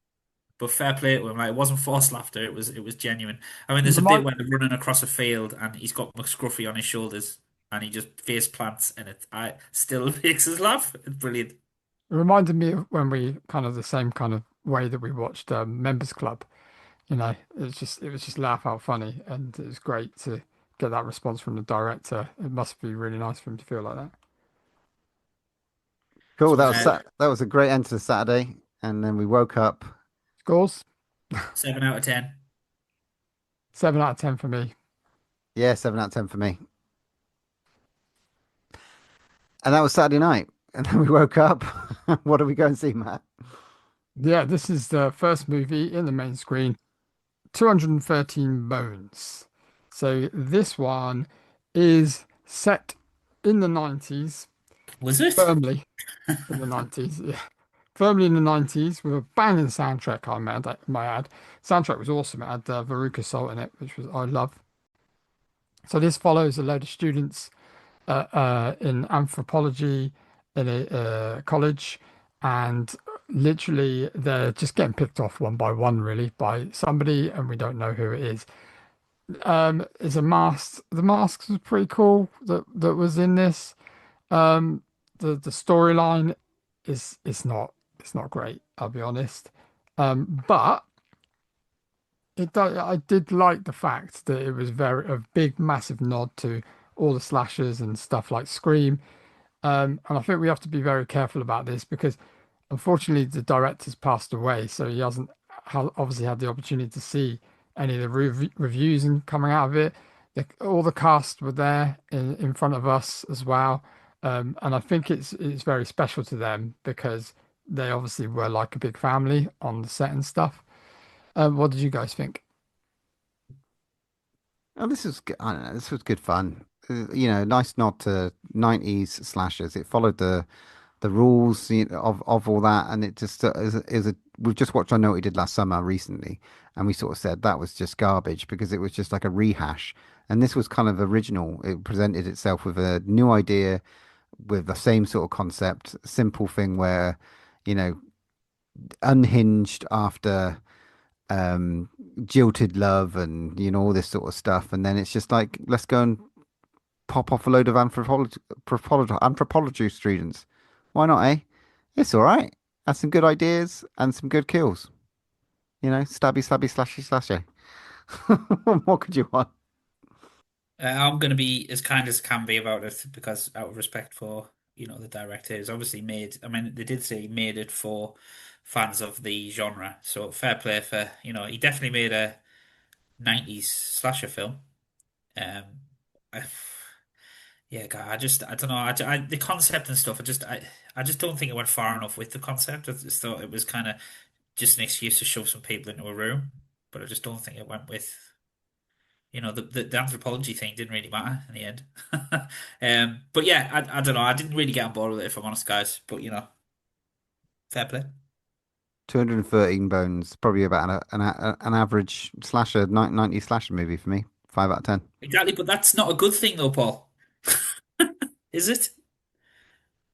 But fair play to him. Like, it wasn't forced laughter. It was genuine. I mean, there's a bit Remind where they're running across a field and he's got McScruffy on his shoulders and he just face plants and it I still makes us laugh. It's brilliant. It reminded me of when we kind of the same kind of way that we watched Members Club. It was just laugh out funny, and it was great to get that response from the director. It must be really nice for him to feel like that. Cool. So That was a great end to the Saturday, and then we woke up. Scores 7 out of 10. 7 out of 10 for me. Yeah, 7 out of 10 for me. And that was Saturday night, and then we woke up. What did we go and see, Matt? Yeah, this is the first movie in the main screen. 213 Bones. So this one is set in the 90s, Was it? firmly in the 90s. Yeah. Firmly in the 90s with a banging soundtrack, might add. Soundtrack was awesome. It had Veruca Salt in it, which was I love. So this follows a load of students in anthropology in a college, and literally they're just getting picked off one by one, really, by somebody, and we don't know who it is. It's a mask. The masks was pretty cool that was in this. Um, the storyline is it's not great, I'll be honest. But it does, I did like the fact that it was very a big, massive nod to all the slashers and stuff like Scream. And I think we have to be very careful about this because unfortunately the director's passed away, so he hasn't obviously had the opportunity to see any of the reviews and coming out of it. All the cast were there in front of us as well. And I think it's very special to them because they obviously were like a big family on the set and stuff. What did you guys think? Oh, this was I don't know. This was good fun. Nice nod to 90s slashers. It followed the rules of all that, and it just we've just watched I Know What He Did Last Summer recently, and we sort of said that was just garbage because it was just like a rehash. And this was kind of original. It presented itself with a new idea, with the same sort of concept, simple thing where, you know, unhinged after jilted love and all this sort of stuff, and then it's just like let's go and pop off a load of anthropology students. Why not, eh? It's all right. Had some good ideas and some good kills. Stabby, stabby, slashy, slashy. What could you want? I'm going to be as kind as can be about it because out of respect for, the director is obviously made. I mean, they did say he made it for fans of the genre. So fair play for, he definitely made a 90s slasher film. Um, I, yeah, God, I don't know. The concept and stuff, I just don't think it went far enough with the concept. I just thought it was kind of just an excuse to shove some people into a room, but I just don't think it went with. The anthropology thing didn't really matter in the end. But yeah, I don't know. I didn't really get on board with it, if I'm honest, guys. But fair play. 213 bones, probably about an average slasher, 90 slasher movie for me. 5 out of 10. Exactly, but that's not a good thing, though, Paul. Is it?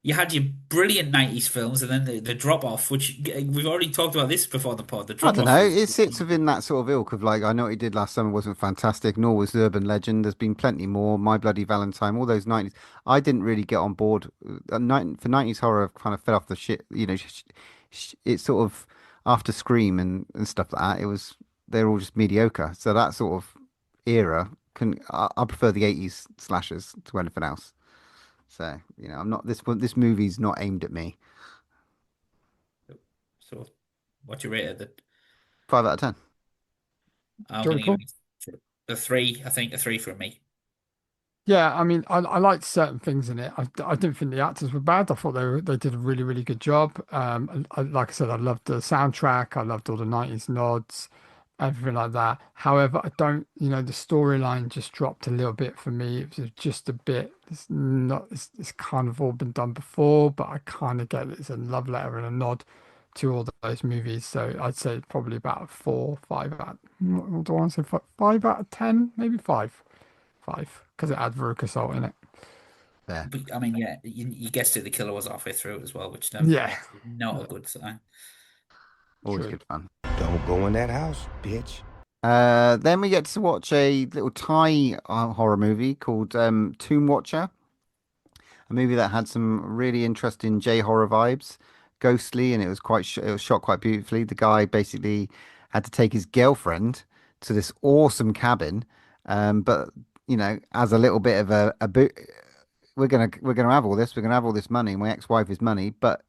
You had your brilliant 90s films and then the drop off, which we've already talked about this before the pod. The I drop don't off know. was. It sits within that sort of ilk of like, I Know What He Did Last Summer wasn't fantastic, nor was the Urban Legend. There's been plenty more. My Bloody Valentine, all those 90s. I didn't really get on board. For 90s horror, I've kind of fell off the shit. It's sort of after Scream and stuff like that. They're all just mediocre. So that sort of era I prefer the 80s slashers to anything else. So, I'm not this movie's not aimed at me. So, what you rated it? 5 out of 10. I'm going to give Joyful? it a three. I think a three from me. Yeah, I mean, I liked certain things in it. I didn't think the actors were bad. I thought they did a really, really good job. Like I said, I loved the soundtrack. I loved all the 90s nods, everything like that. However, I don't, the storyline just dropped a little bit for me. It was just a bit, it's kind of all been done before, but I kind of get that it's a love letter and a nod to all those movies. So I'd say probably about a 4, 5 out. What do I want to say? 5 out of 10, maybe five, because it had Veruca Salt in it. There. But I mean, yeah, you guessed it. The killer was halfway through it as well, which never, Yeah, obviously not a good sign. Always true. good fun. Don't go in that house, bitch. Then we get to watch a little Thai horror movie called Tomb Watcher, a movie that had some really interesting J horror vibes, ghostly, and it was shot quite beautifully. The guy basically had to take his girlfriend to this awesome cabin, but as a little bit of a boot, we're gonna have all this, we're gonna have all this money. My ex-wife is money, but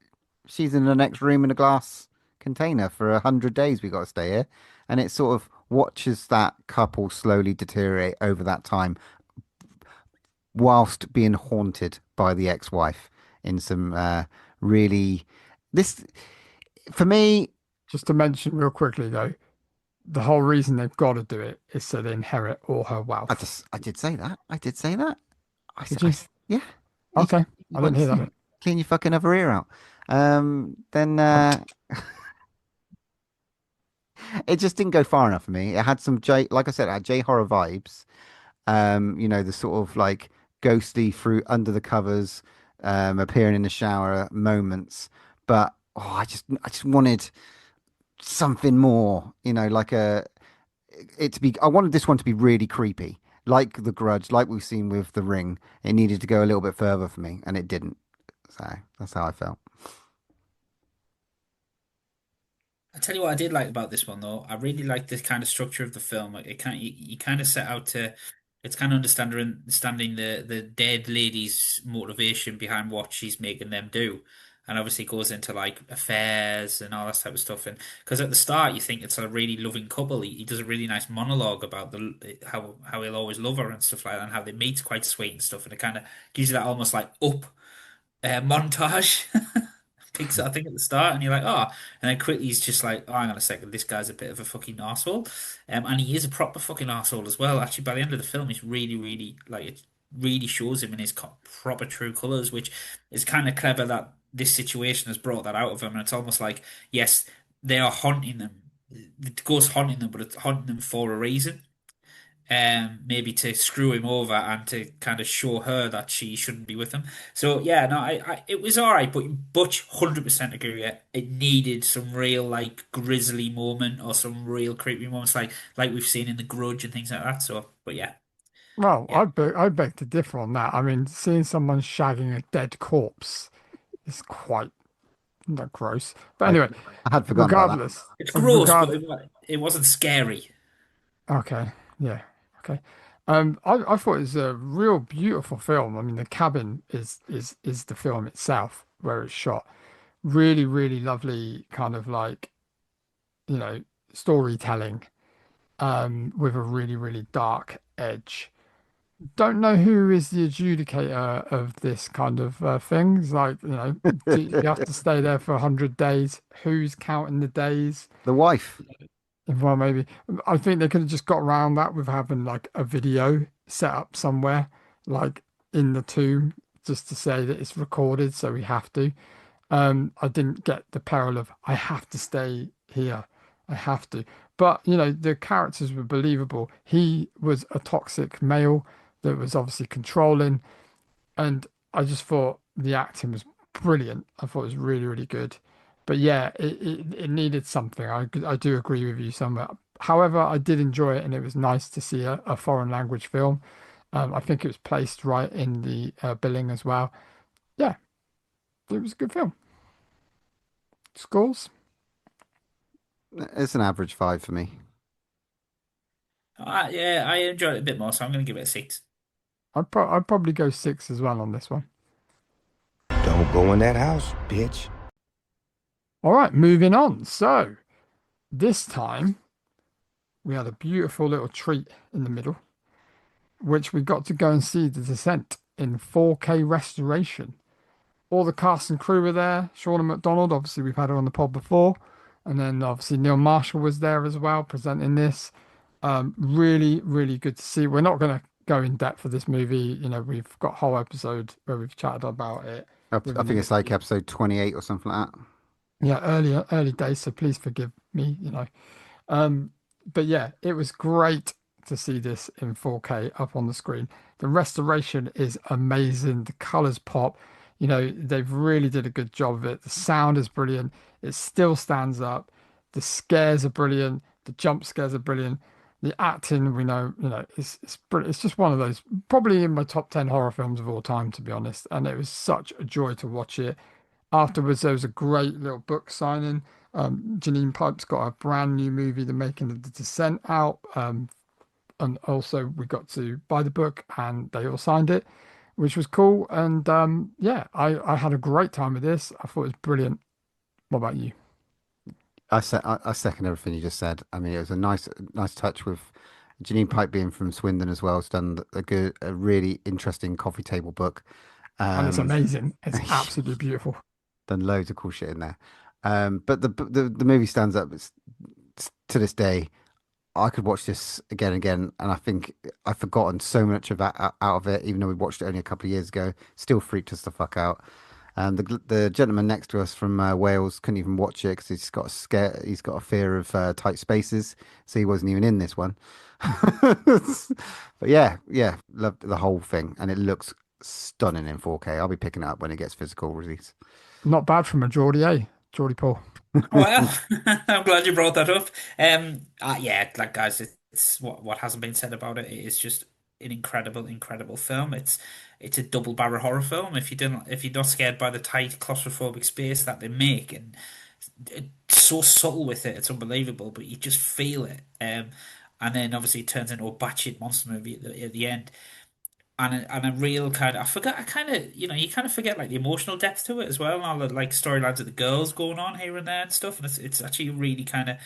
she's in the next room in a glass container for 100 days. We got to stay here, and it sort of watches that couple slowly deteriorate over that time, whilst being haunted by the ex-wife in some really this for me. Just to mention real quickly though, the whole reason they've got to do it is so they inherit all her wealth. I did say that. I did say that. Did you? Yeah. You, Okay, you I didn't want hear to that bit. clean your fucking other ear out. Then Um, it just didn't go far enough for me. It had some like I said, it had J horror vibes. The sort of like ghostly through under the covers, appearing in the shower moments. But I just wanted something more. Like it to be. I wanted this one to be really creepy, like The Grudge, like we've seen with The Ring. It needed to go a little bit further for me, and it didn't. So that's how I felt. I tell you what I did like about this one though. I really like the kind of structure of the film. Like, you kind of set out to it's kind of understanding the dead lady's motivation behind what she's making them do. And obviously it goes into like affairs and all that type of stuff. And because at the start you think it's a really loving couple. He does a really nice monologue about the how he'll always love her and stuff like that, and how they meet quite sweet and stuff. And it kind of gives you that almost like up montage. Picks it, I think, at the start, and you're like, oh, and then quickly he's just like, oh, hang on a second, this guy's a bit of a fucking arsehole. And he is a proper fucking arsehole as well. Actually, by the end of the film, he's really, really like it really shows him in his proper true colors, which is kind of clever that this situation has brought that out of him. And it's almost like, yes, they are haunting them. The ghost haunting them, but it's haunting them for a reason, maybe to screw him over and to kind of show her that she shouldn't be with him. So yeah, no, it was all right, but Butch 100% agree with you. It needed some real like grisly moment or some real creepy moments, like we've seen in The Grudge and things like that. So, but yeah, well, yeah. I beg to differ on that. I mean, seeing someone shagging a dead corpse is quite not gross. But I anyway, I had forgotten about that. regardless, It's gross, but regard. it wasn't scary. Okay, yeah, okay. I thought it was a real beautiful film. I mean, the cabin is the film itself where it's shot. Really, really lovely kind of like, you know, storytelling, with a really, really dark edge. Don't know who is the adjudicator of this kind of things. Like, do you have to stay there for 100 days? Who's counting the days? The wife. Well, maybe. I think they could have just got around that with having like a video set up somewhere, like in the tomb, just to say that it's recorded, so we have to. I didn't get the peril of I have to stay here. I have to. But, the characters were believable. He was a toxic male that was obviously controlling, and I just thought the acting was brilliant. I thought it was really, really good. But yeah, it needed something. I do agree with you somewhere. However, I did enjoy it, and it was nice to see a foreign language film. I think it was placed right in the billing as well. Yeah, it was a good film. Scores? It's an average 5 for me. Yeah, I enjoyed it a bit more, so I'm going to give it a 6. I'd probably go 6 as well on this one. Don't go in that house, bitch. All right, moving on. So this time we had a beautiful little treat in the middle, which we got to go and see The Descent in 4K restoration. All the cast and crew were there. Shauna McDonald, obviously we've had her on the pod before, and then obviously Neil Marshall was there as well presenting this. Really, really good to see. We're not going to go in depth for this movie. We've got a whole episode where we've chatted about it with I the think it's like episode 28 or something like that. yeah, early days. So please forgive me. Um, but yeah, it was great to see this in 4K up on the screen. The restoration is amazing. The colors pop. They've really did a good job of it. The sound is brilliant. It still stands up. The scares are brilliant. The jump scares are brilliant. The acting, we know, it's brilliant. It's just one of those, probably in my top 10 horror films of all time, to be honest. And it was such a joy to watch it. Afterwards, there was a great little book signing. Janine Pipe's got a brand new movie, The Making of the Descent, out. And also, we got to buy the book and they all signed it, which was cool. And yeah, I had a great time with this. I thought it was brilliant. What about you? I second everything you just said. I mean, it was a nice touch with Janine Pipe being from Swindon as well. It's done a really interesting coffee table book. And it's Um, amazing. It's absolutely beautiful. done loads of cool shit in there. But the movie stands up to this day. I could watch this again and again, and I think I've forgotten so much of that out of it, even though we watched it only a couple of years ago. Still freaked us the fuck out. The gentleman next to us from Wales couldn't even watch it because he's got a scare. He's got a fear of tight spaces, so he wasn't even in this one. But yeah, yeah, loved the whole thing, and it looks stunning in 4K. I'll be picking it up when it gets physical release. Not bad from a Geordie, eh? Geordie Paul. Well, I'm glad you brought that up. Yeah, like guys, it's what hasn't been said about it. It is just an incredible, incredible film. It's a double barrel horror film. If you're not scared by the tight claustrophobic space that they make, and it's so subtle with it, it's unbelievable. But you just feel it. And then obviously it turns into a batshit monster movie at the end. And a real kind of, I forgot, I kind of, you kind of forget like the emotional depth to it as well, and all the like storylines of the girls going on here and there and stuff. And it's actually really kind of,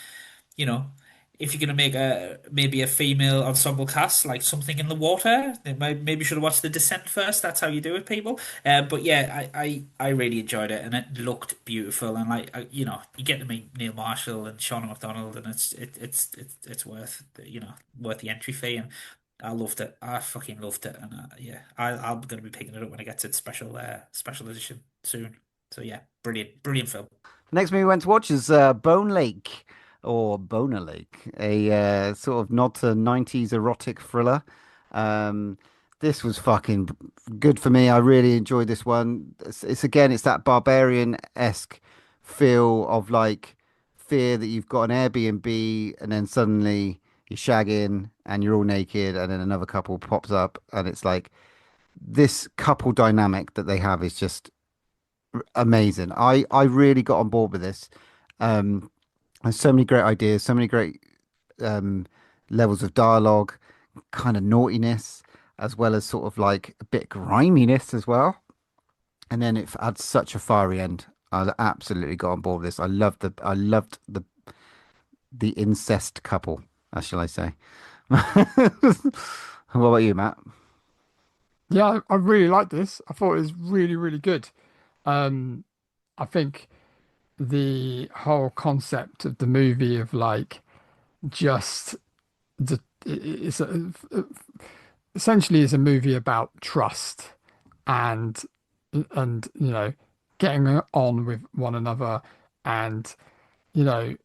you know, if you're gonna make maybe a female ensemble cast, like something in the water, they maybe should have watched The Descent first. That's how you do it, people. But yeah, I really enjoyed it, and it looked beautiful, and like you get to meet Neil Marshall and Shauna McDonald, and it's worth worth the entry fee, and I loved it. I fucking loved it, and yeah, I'm gonna be picking it up when it gets its special edition soon. So yeah, brilliant film. The next movie we went to watch is Bone Lake or Boner Lake, a sort of nod to 90s erotic thriller. This was fucking good for me. I really enjoyed this one. It's again, it's that barbarian-esque feel of like fear that you've got an Airbnb and then suddenly you're shagging and you're all naked and then another couple pops up and it's like this couple dynamic that they have is just amazing. I really got on board with this. Um, there's so many great ideas, so many great um, levels of dialogue, kind of naughtiness, as well as sort of like a bit griminess as well. And then it adds such a fiery end. I absolutely got on board with this. I loved the incest couple, as shall I say. What about you, Matt? Yeah, I really liked this. I thought it was really, really good. Um, I think the whole concept of the movie of like just it's essentially is a movie about trust and getting on with one another and you know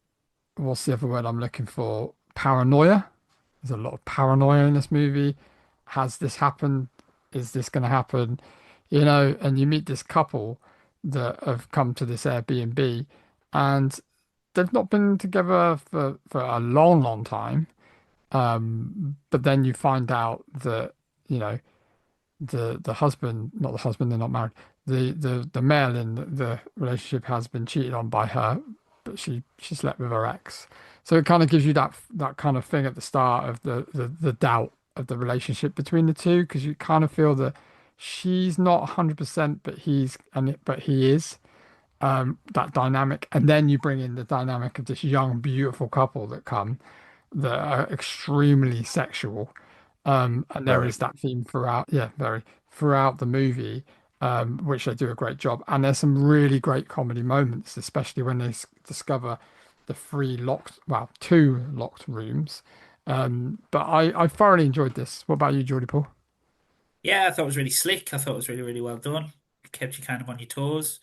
what's the other word I'm looking for? Paranoia. There's a lot of paranoia in this movie. Has this happened? Is this going to happen? And you meet this couple that have come to this Airbnb and they've not been together for a long, long time. But then you find out that, you know, the husband, not the husband, they're not married. The male in the relationship has been cheated on by her, but she slept with her ex. So it kind of gives you that kind of thing at the start of the doubt of the relationship between the two, because you kind of feel that she's not 100%, but he is. That dynamic, and then you bring in the dynamic of this young, beautiful couple that are extremely sexual. And there Very. is that theme throughout, yeah, very throughout the movie, which they do a great job. And there's some really great comedy moments, especially when they discover the two locked rooms. But I thoroughly enjoyed this. What about you, Geordie Paul? Yeah, I thought it was really slick. I thought it was really, really well done. It kept you kind of on your toes,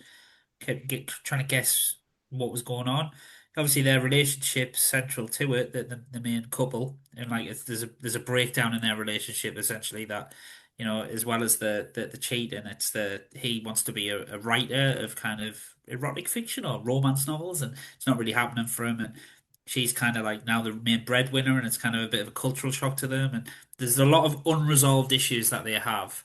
trying to guess what was going on. Obviously, their relationship's central to it, the main couple, and like there's a breakdown in their relationship essentially that, as well as the cheating, it's he wants to be a writer of kind of erotic fiction or romance novels, and it's not really happening for him. And she's kind of like now the main breadwinner, and it's kind of a bit of a cultural shock to them. And there's a lot of unresolved issues that they have.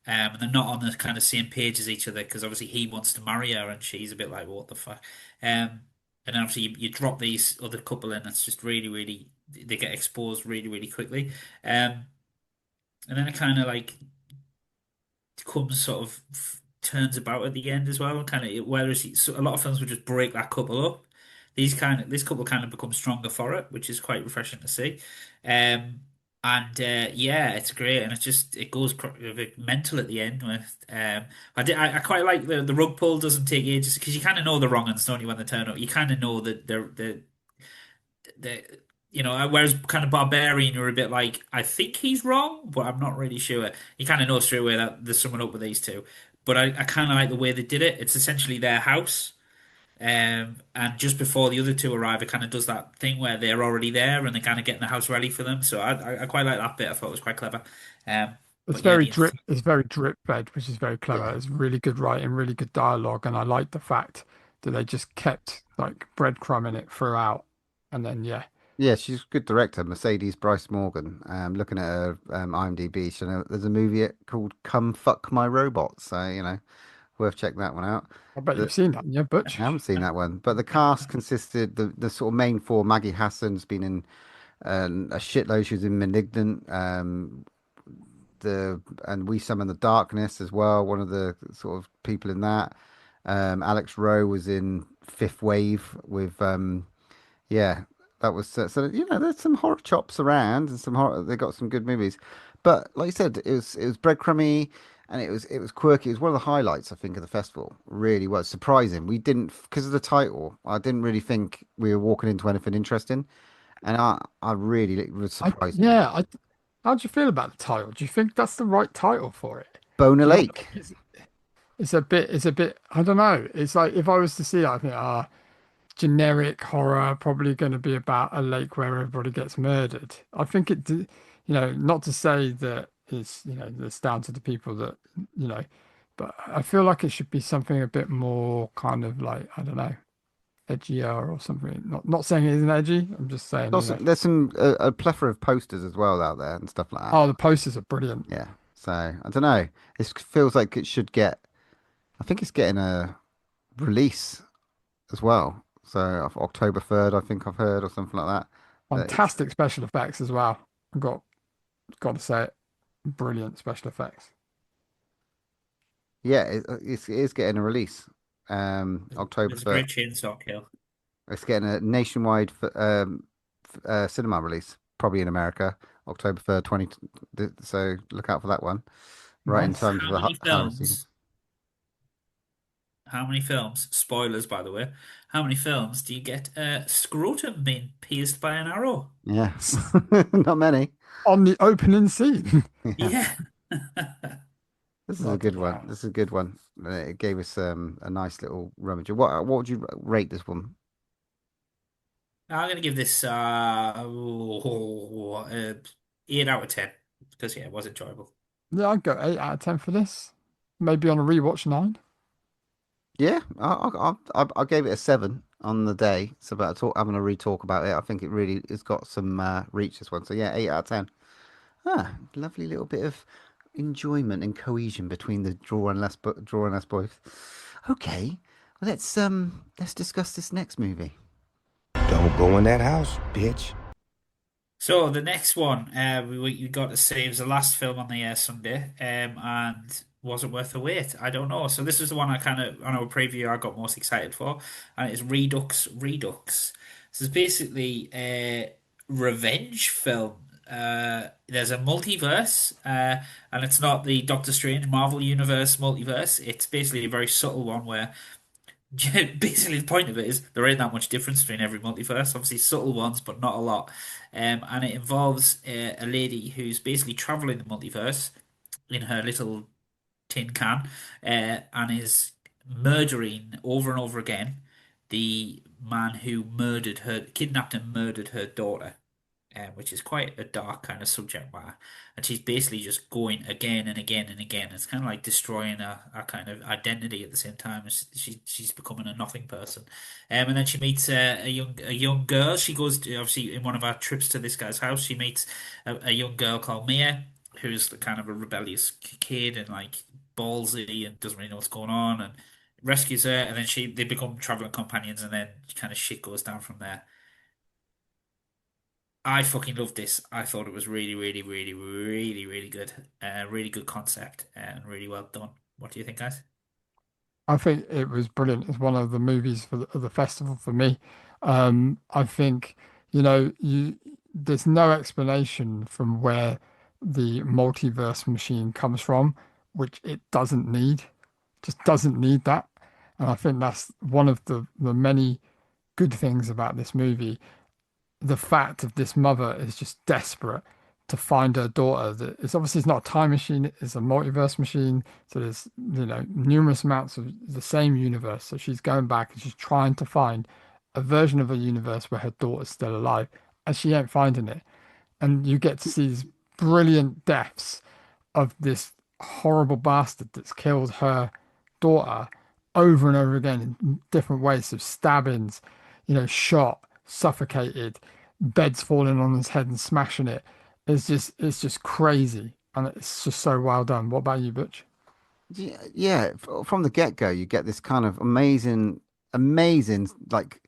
And they're not on the kind of same page as each other because obviously he wants to marry her and she's a bit like, what the fuck? And then obviously you drop these other couple in, it's just really, really, they get exposed really, really quickly. And then it kind of like comes sort of turns about at the end as well. Kind of, whereas so a lot of films would just break that couple up. This couple kind of becomes stronger for it, which is quite refreshing to see. Um, and yeah, it's great, and it goes a bit mental at the end. With I quite like the rug pull doesn't take ages because you kind of know the wrong ones, don't you? When they turn up, you kind of know that they're whereas kind of Barbarian, you're a bit like, I think he's wrong, but I'm not really sure. You kind of know straight away that there's someone up with these two. But I kind of like the way they did it. It's essentially their house. And just before the other two arrive, it kind of does that thing where they're already there and they're kind of getting the house ready for them. So I quite like that bit. I thought it was quite clever. It's But yeah, very the drip. It's very drip fed, which is very clever. Yeah. It's really good writing, really good dialogue, and I like the fact that they just kept like breadcrumbing it throughout. And then yeah, Yeah, she's a good director, Mercedes Bryce Morgan. Looking at her IMDb, there's a movie called "Come Fuck My Robot," so worth checking that one out. I bet The, you've seen that, yeah, I Butch. haven't seen that one, but the cast consisted the sort of main four. Maggie Hassan's been in a shitload. She was in *Malignant*. And We Summon the Darkness as well. One of the sort of people in that. Alex Rowe was in Fifth Wave with yeah, that was there's some horror chops around and some horror. They got some good movies, but like you said, it was breadcrumby and it was quirky. It was one of the highlights I think of the festival. Really was surprising. We didn't because of the title. I didn't really think we were walking into anything interesting, and I really was I surprised. yeah, I how do you feel about the title? Do you think that's the right title for it? Boner Do you not Lake. think it's a bit I don't know. It's like if I was to see it, I think generic horror, probably going to be about a lake where everybody gets murdered. I think not to say that it's down to the people that, you know, but I feel like it should be something a bit more kind of like, I don't know, edgier or something. Not saying it isn't edgy. I'm just saying, There's some a plethora of posters as well out there and stuff like that. oh, the posters are brilliant. Yeah. So I don't know. This feels like it should get. I think it's getting a release as well. So of October 3rd, I think I've heard, or something like that. That it's Fantastic special effects as well. I've got to say it. Brilliant special effects. yeah, it is getting a release. October there's a 3rd. great chainsaw kill. It's getting a nationwide cinema release, probably in America, October 3rd, 20. So look out for that one. Right in Nice. terms of How the many Halloween season. films? How many films? Spoilers, by the way. How many films do you get scrotum being pierced by an arrow? Yeah, not many. On the opening scene. Yeah, Yeah. this is a Bloody good one. hell. This is a good one. It gave us a nice little rummage. What would you rate this one? I'm gonna give this 8 out of 10 because yeah, it was enjoyable. Yeah, I'd go 8 out of 10 for this. Maybe on a rewatch 9. Yeah, I gave it a 7 on the day. So about having a re-talk about it. I think it really has got some reach, this one. So yeah, 8 out of 10. Ah, lovely little bit of enjoyment and cohesion between the draw and us both. Okay, well, let's discuss this next movie. Don't go in that house, bitch. So the next one we got to see was the last film on the Sunday, and was it worth the wait? I don't know. So this was the one I kind of on our preview I got most excited for, and it's Redux Redux. So it's basically a revenge film. There's a multiverse, and it's not the Doctor Strange Marvel Universe multiverse. It's basically a very subtle one where basically, the point of it is there ain't that much difference between every multiverse. Obviously, subtle ones, but not a lot. And it involves a lady who's basically traveling the multiverse in her little tin can, and is murdering over and over again the man who kidnapped and murdered her daughter, which is quite a dark kind of subject matter. And she's basically just going again and again and again. It's kind of like destroying her kind of identity at the same time as she's becoming a nothing person. And then she meets a young girl. She goes obviously in one of our trips to this guy's house. She meets a young girl called Mia, who's the kind of a rebellious kid and like ballsy and doesn't really know what's going on and rescues her. And then they become traveling companions, and then kind of shit goes down from there. I fucking loved this. I thought it was really, really, really, really, really good. Really good concept and really well done. What do you think, guys? I think it was brilliant. It's one of the movies of the festival for me. I think, there's no explanation from where the multiverse machine comes from, which it doesn't need, just doesn't need that. And I think that's one of the many good things about this movie. the fact of this mother is just desperate to find her daughter. That it's obviously it's not a time machine, it's a multiverse machine. So there's, numerous amounts of the same universe. So she's going back and she's trying to find a version of a universe where her daughter's still alive, and she ain't finding it. And you get to see these brilliant deaths of this horrible bastard that's killed her daughter over and over again in different ways. So stabbings, shot, suffocated, beds falling on his head and smashing it. It's just crazy. And it's just so well done. What about you, Butch? Yeah, yeah, from the get-go, you get this kind of amazing, amazing like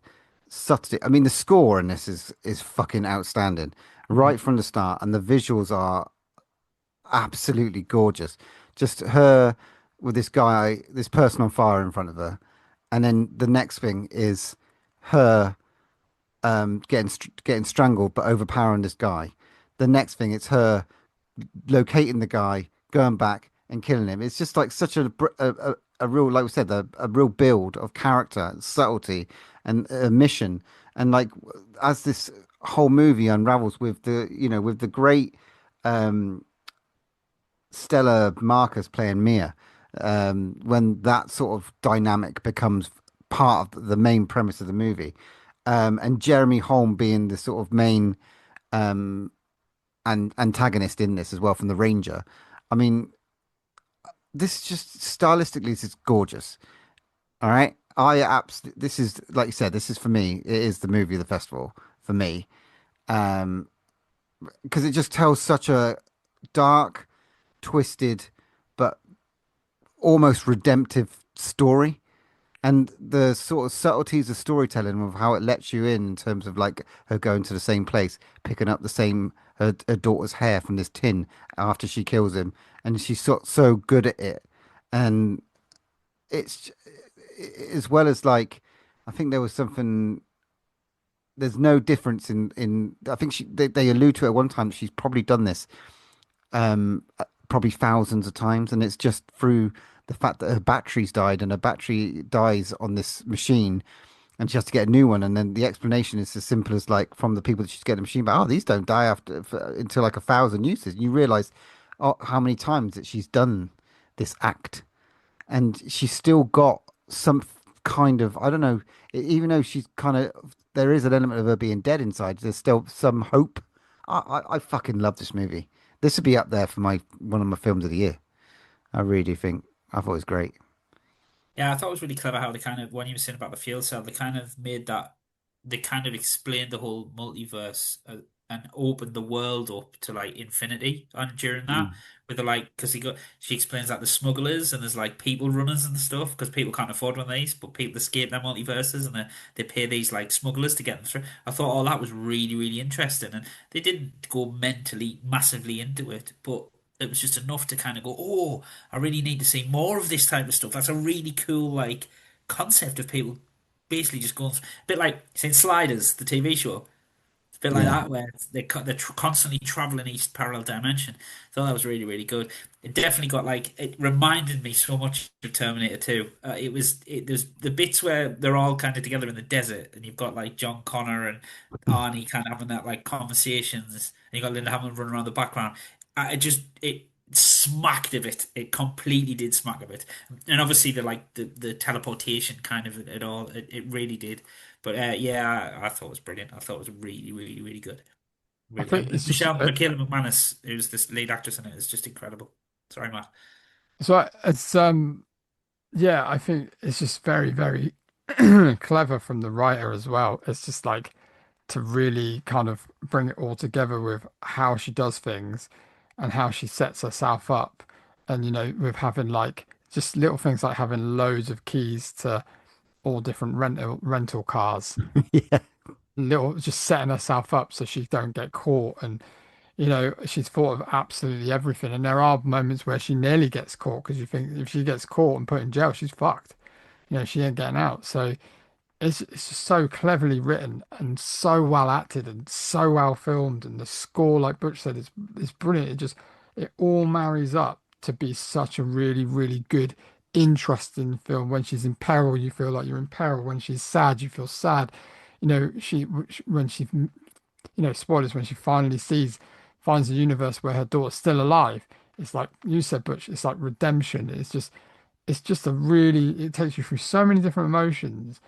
subtlety. I mean, the score in this is fucking outstanding Mhm. right from the start, and the visuals are absolutely gorgeous. Just her with this guy, this person on fire in front of her, and then the next thing is her getting strangled but overpowering this guy. The next thing it's her locating the guy, going back and killing him. It's just like such a real, like we said, a real build of character, subtlety, and a mission. And like as this whole movie unravels with with the great um, Stella Marcus playing Mia, when that sort of dynamic becomes part of the main premise of the movie, and Jeremy Holm being the sort of main um, and antagonist in this as well from the Ranger. I mean, this just stylistically this is gorgeous. All right. This is like you said, this is for me, it is the movie of the festival for me. Um, because it just tells such a dark, twisted, but almost redemptive story. And the sort of subtleties of storytelling of how it lets you in terms of like her going to the same place, picking up the same her daughter's hair from this tin after she kills him, and she's so good at it. And it's as well as like I think there was something. There's no difference in. I think they allude to it at one time that she's probably done this probably thousands of times, and it's just through the fact that her battery's died and her battery dies on this machine and she has to get a new one. And then the explanation is as simple as like from the people that she's getting the machine, but oh, these don't die until like 1,000 uses. And you realize how many times that she's done this act, and she's still got some kind of I don't know, even though she's kind of there is an element of her being dead inside. There's still some hope. I fucking love this movie. This would be up there for my one of my films of the year. I really do think. I thought it was great. Yeah, I thought it was really clever how they kind of, when you were saying about the fuel cell, they kind of made that, they kind of explained the whole multiverse and opened the world up to like infinity. And during that, Mm. with the like, because she explains that the smugglers and there's like people runners and stuff, because people can't afford one of these, but people escape their multiverses and they pay these like smugglers to get them through. I thought all that was really, really interesting. And they didn't go mentally massively into it, but it was just enough to kind of go, oh. I really need to see more of this type of stuff. That's a really cool like concept of people basically just going a bit like saying Sliders, the TV show. It's a bit like Yeah. that where they're constantly traveling each parallel dimension. So that was really really good. It definitely got like it reminded me so much of Terminator 2. There's the bits where they're all kind of together in the desert, and you've got like John Connor and Arnie kind of having that like conversations, and you got Linda Hamilton running around the background. It smacked of it. It completely did smack of it, and obviously the teleportation kind of it all. It really did. But yeah, I thought it was brilliant. I thought it was really, really, really good. I Really, think and it's just Michaela McManus, who's this lead actress in it, is just incredible. Sorry, Matt. so it's yeah, I think it's just very, very clever from the writer as well. It's just like to really kind of bring it all together with how she does things and how she sets herself up. And, with having like just little things like having loads of keys to all different rental cars, Yeah. little just setting herself up so she don't get caught. And, she's thought of absolutely everything. And there are moments where she nearly gets caught because you think if she gets caught and put in jail, she's fucked. She ain't getting out. So it's just so cleverly written and so well acted and so well filmed, and the score, like Butch said, is brilliant. It all marries up to be such a really, really good, interesting film. When she's in peril, you feel like you're in peril. When she's sad, you feel sad. She when she spoilers when she finally finds a universe where her daughter's still alive. It's like you said, Butch, it's like redemption. It's just it takes you through so many different emotions,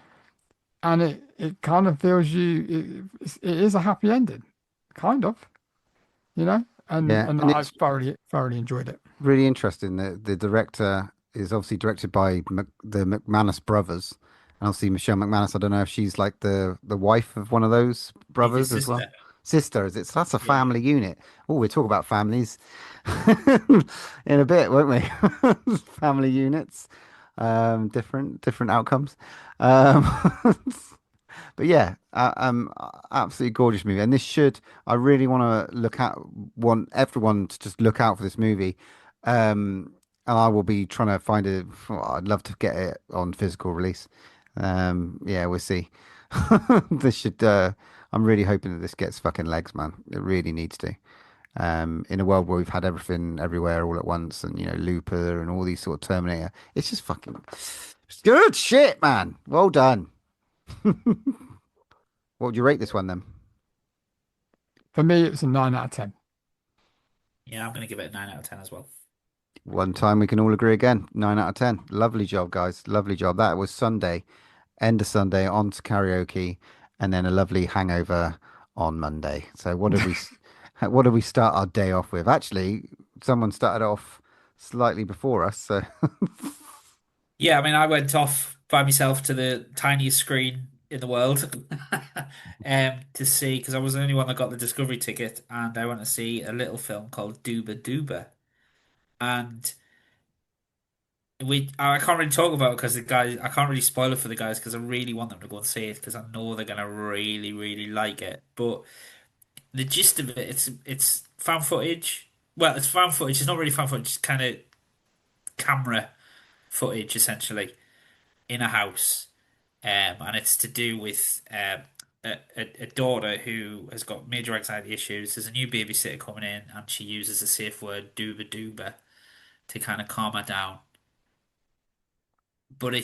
and it kind of feels it is a happy ending, kind of, and Yeah, and and I it's thoroughly enjoyed it. really interesting that the director is obviously directed by the McManus brothers. And obviously Michelle McManus, I don't know if she's like the wife of one of those He's his brothers as well. sister. Sister, is it? So that's a Yeah. family unit. Oh, we'll talk about families in a bit, won't we? Family units, different outcomes. Um, but yeah, absolutely gorgeous movie. And I really want everyone to just look out for this movie. And I will be trying to find it. I'd love to get it on physical release. Yeah, we'll see. This should, I'm really hoping that this gets fucking legs, man. It really needs to. In a world where we've had everything everywhere all at once and, Looper and all these sort of Terminator, it's just fucking it's good shit, man. Well done. What would you rate this one then? For me, it was a 9 out of 10. Yeah, I'm going to give it a 9 out of 10 as well. One time we can all agree again. 9 out of 10. Lovely job, guys. Lovely job. That was Sunday, end of Sunday, on to karaoke, and then a lovely hangover on Monday. So what did we start our day off with? Actually, someone started off slightly before us. So Yeah, I mean, I went off by myself to the tiniest screen in the world to see, because I was the only one that got the Discovery ticket, and I went to see a little film called Dooba Dooba. And I can't really talk about it because the guys, I can't really spoil it for the guys because I really want them to go and see it because I know they're gonna really, really like it. But the gist of it, it's found footage. Well, it's found footage. It's not really found footage. It's kind of camera footage essentially in a house, and it's to do with a daughter who has got major anxiety issues. There's a new babysitter coming in, and she uses a safe word, "dooba dooba," to kind of calm her down. But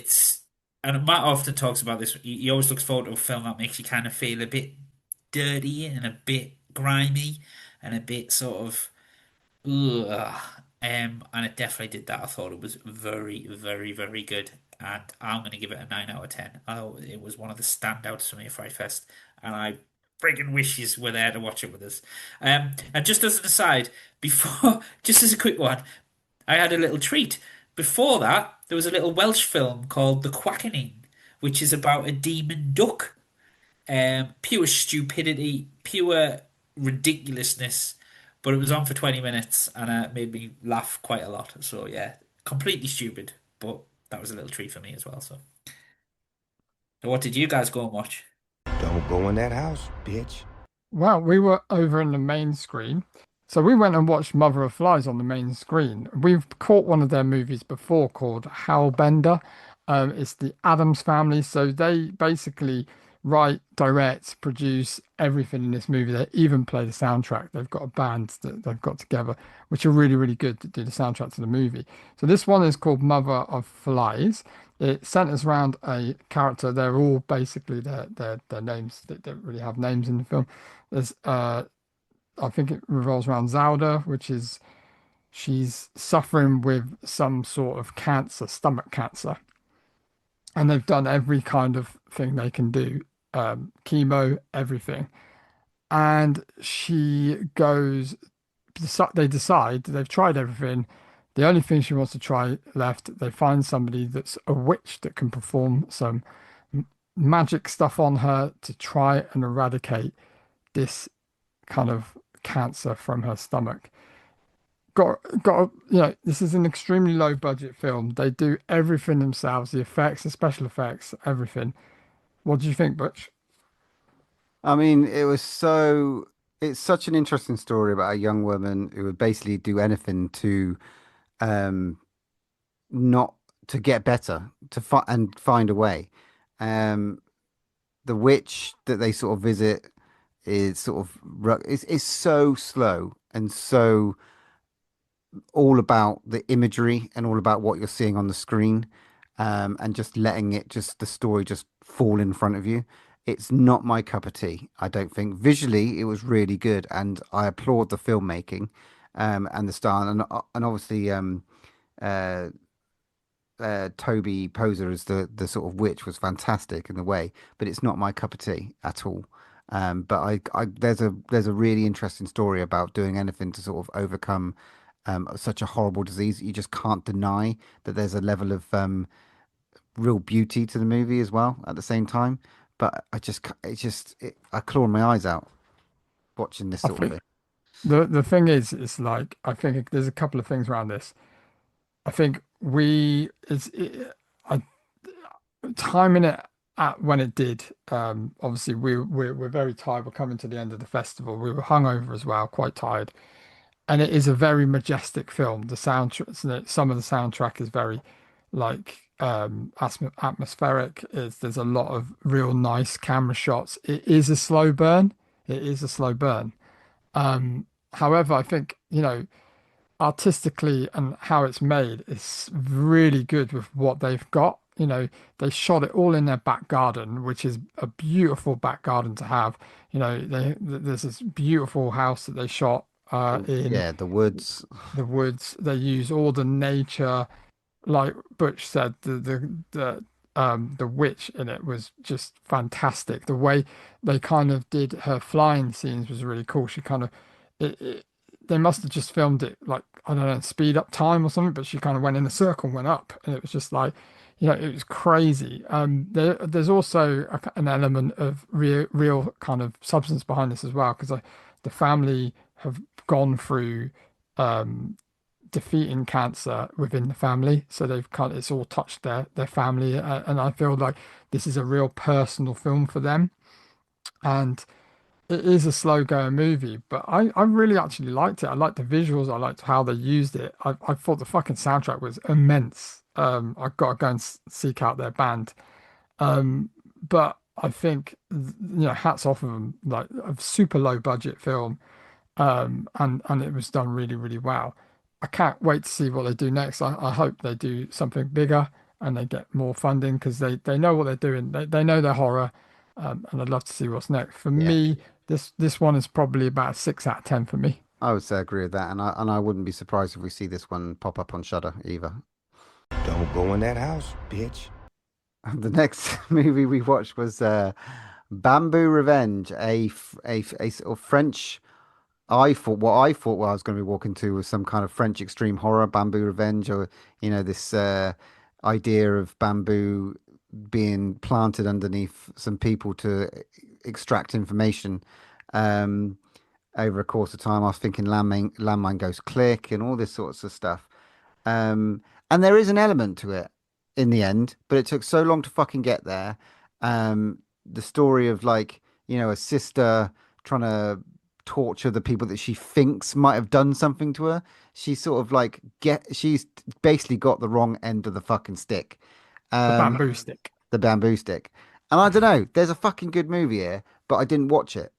and Matt often talks about this. He always looks forward to a film that makes you kind of feel a bit dirty and a bit grimy and a bit sort of ugh. And it definitely did that. I thought it was very, very, very good. And I'm going to give it a 9 out of 10. Oh, it was one of the standouts for me at Frightfest. And I friggin' wish you were there to watch it with us. And just as an aside, before, just as a quick one, I had a little treat. Before that, there was a little Welsh film called The Quackening, which is about a demon duck. Pure stupidity, pure ridiculousness. But it was on for 20 minutes and it made me laugh quite a lot. So yeah, completely stupid, but that was a little treat for me as well. So what did you guys go and watch? Don't go in that house, bitch. Well, we were over in the main screen. So we went and watched Mother of Flies on the main screen. We've caught one of their movies before called Hellbender. It's the Addams Family. So they basically write, direct, produce everything in this movie. They even play the soundtrack. They've got a band that they've got together, which are really, really good to do the soundtrack to the movie. So this one is called Mother of Flies. It centers around a character. They're all basically their names. They don't really have names in the film. There's I think it revolves around Zelda, which is she's suffering with some sort of cancer, stomach cancer, and they've done every kind of thing they can do, chemo, everything. And she goes, they decide they've tried everything. The only thing she wants to try left, they find somebody that's a witch that can perform some magic stuff on her to try and eradicate this kind of cancer from her stomach. This is an extremely low budget film. They do everything themselves, the effects, the special effects, everything. What do you think, Butch? I mean, it's such an interesting story about a young woman who would basically do anything to um not to get better, and find a way. Um, the witch that they sort of visit is sort of it's so slow and so all about the imagery and all about what you're seeing on the screen, and just letting the story just fall in front of you. It's not my cup of tea. I don't think visually it was really good, and I applaud the filmmaking, and the style, and obviously uh, Toby Poser as the sort of witch was fantastic in the way, but it's not my cup of tea at all. But there's a really interesting story about doing anything to sort of overcome such a horrible disease. You just can't deny that there's a level of real beauty to the movie as well at the same time. But I claw my eyes out watching this I sort of think thing. the thing is, it's like I think there's a couple of things around this. I think I timing it at when it did. Obviously we're very tired. We're coming to the end of the festival. We were hungover as well, quite tired. And it is a very majestic film. The soundtrack, some of the soundtrack is very like atmospheric. There's a lot of real nice camera shots. It is a slow burn. It is a slow burn. However, I think, artistically and how it's made is really good with what they've got. They shot it all in their back garden, which is a beautiful back garden to have. There's this beautiful house that they shot in Yeah, the woods. the woods. They use all the nature, like Butch said, the witch in it was just fantastic. The way they kind of did her flying scenes was really cool. She kind of it they must have just filmed it like I don't know, speed up time or something, but she kind of went in a circle and went up, and it was just like, it was crazy. There's also an element of real kind of substance behind this as well, because the family have gone through um, defeating cancer within the family, so it's all touched their family, and I feel like this is a real personal film for them, and it is a slow going movie, but I really actually liked it. I liked the visuals. I liked how they used it. I thought the fucking soundtrack was immense. I've got to go and seek out their band. Um, but I think, hats off of them. Like a super low budget film, and it was done really, really well. I can't wait to see what they do next. I hope they do something bigger and they get more funding because they know what they're doing. They know their horror, and I'd love to see what's next. For Yeah, me, this one is probably about a 6 out of 10 for me. I would say I agree with that, and I wouldn't be surprised if we see this one pop up on Shudder either. Don't go in that house, bitch. The next movie we watched was Bamboo Revenge, a sort of French. What I was going to be walking to was some kind of French extreme horror, Bamboo Revenge, or this idea of bamboo being planted underneath some people to extract information um, over a course of time. I was thinking landmine goes click and all this sorts of stuff. And there is an element to it in the end, but it took so long to fucking get there. The story of like, a sister trying to torture the people that she thinks might have done something to her. She's sort of like she's basically got the wrong end of the fucking stick. The Um, bamboo stick. the bamboo stick. And I don't know, there's a fucking good movie here, but I didn't watch it.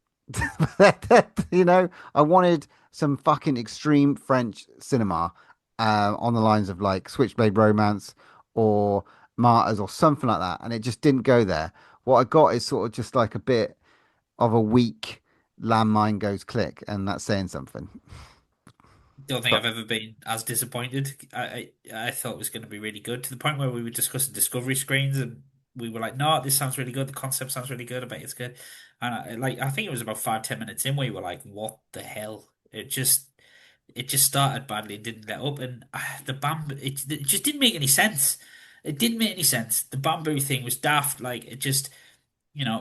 I wanted some fucking extreme French cinema on the lines of like Switchblade Romance or Martyrs or something like that. And it just didn't go there. What I got is sort of just like a bit of a weak landmine goes click, and that's saying something. Don't think But I've ever been as disappointed. I thought it was going to be really good to the point where we were discussing discovery screens and we were like, no, this sounds really good. The concept sounds really good. I bet it's good. And I think it was about 5, 10 minutes in where you were like, what the hell? It just started badly and didn't let up. And the bamboo, it just didn't make any sense. It didn't make any sense. The bamboo thing was daft. Like it just,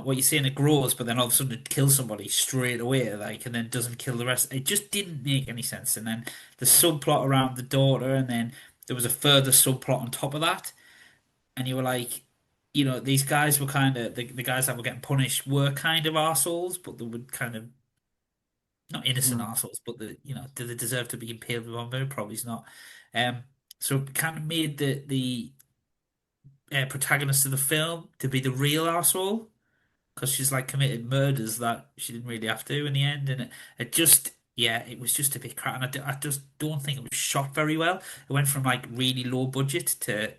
what you're saying, it grows, but then all of a sudden it kills somebody straight away, like, and then doesn't kill the rest. It just didn't make any sense. And then the subplot around the daughter, and then there was a further subplot on top of that. And you were like, these guys were kind of the guys that were getting punished were kind of arseholes, but they would kind of not innocent mm, arseholes, but do they deserve to be impaled with bamboo? Probably not. Um, so it kind of made the protagonist of the film to be the real arsehole because she's like committed murders that she didn't really have to in the end, and it just. Yeah, it was just a bit crap, and I just don't think it was shot very well. It went from like really low budget to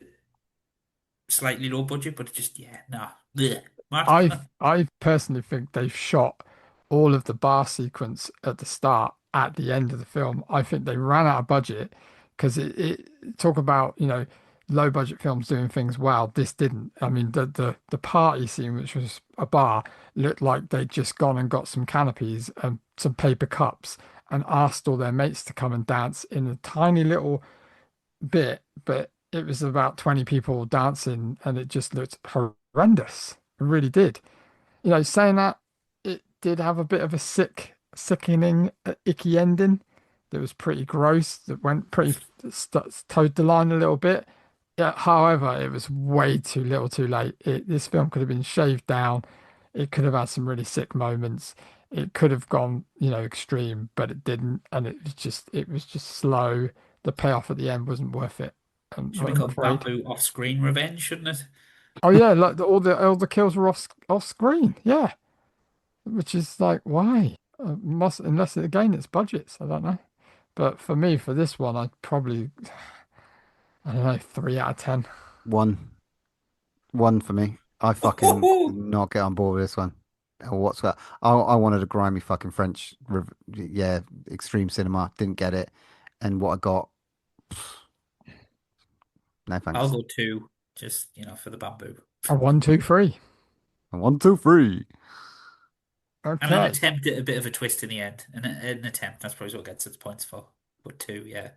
slightly low budget, but it just, yeah, nah. Blech. I personally think they've shot all of the bar sequence at the start at the end of the film. I think they ran out of budget because it talk about, low budget films doing things well. This didn't. I mean, the party scene, which was a bar, looked like they'd just gone and got some canopies and some paper cups and asked all their mates to come and dance in a tiny little bit, but it was about 20 people dancing and it just looked horrendous. It really did. Saying that, it did have a bit of a sickening, icky ending that was pretty gross, that went pretty, towed the line a little bit. Yeah, however, it was way too little too late. This film could have been shaved down. It could have had some really sick moments. It could have gone, extreme, but it didn't. And it was just slow. The payoff at the end wasn't worth it. Should be I'm called afraid. Bamboo Off-Screen Revenge, shouldn't it? Oh yeah, like all the kills were off screen. Yeah, which is like why? Must unless again it's budgets. I don't know. But for me, for this one, I'd probably I don't know 3 out of 10. One, one for me. I fucking did not get on board with this one. Or what's that? I wanted a grimy fucking French, yeah, extreme cinema. Didn't get it, and what I got, no I'll thanks. go two, just for the bamboo. A 1, 2, 3. One, two, three. And an Okay. attempt at a bit of a twist in the end. An attempt, that's probably what gets its points for. But two, yeah.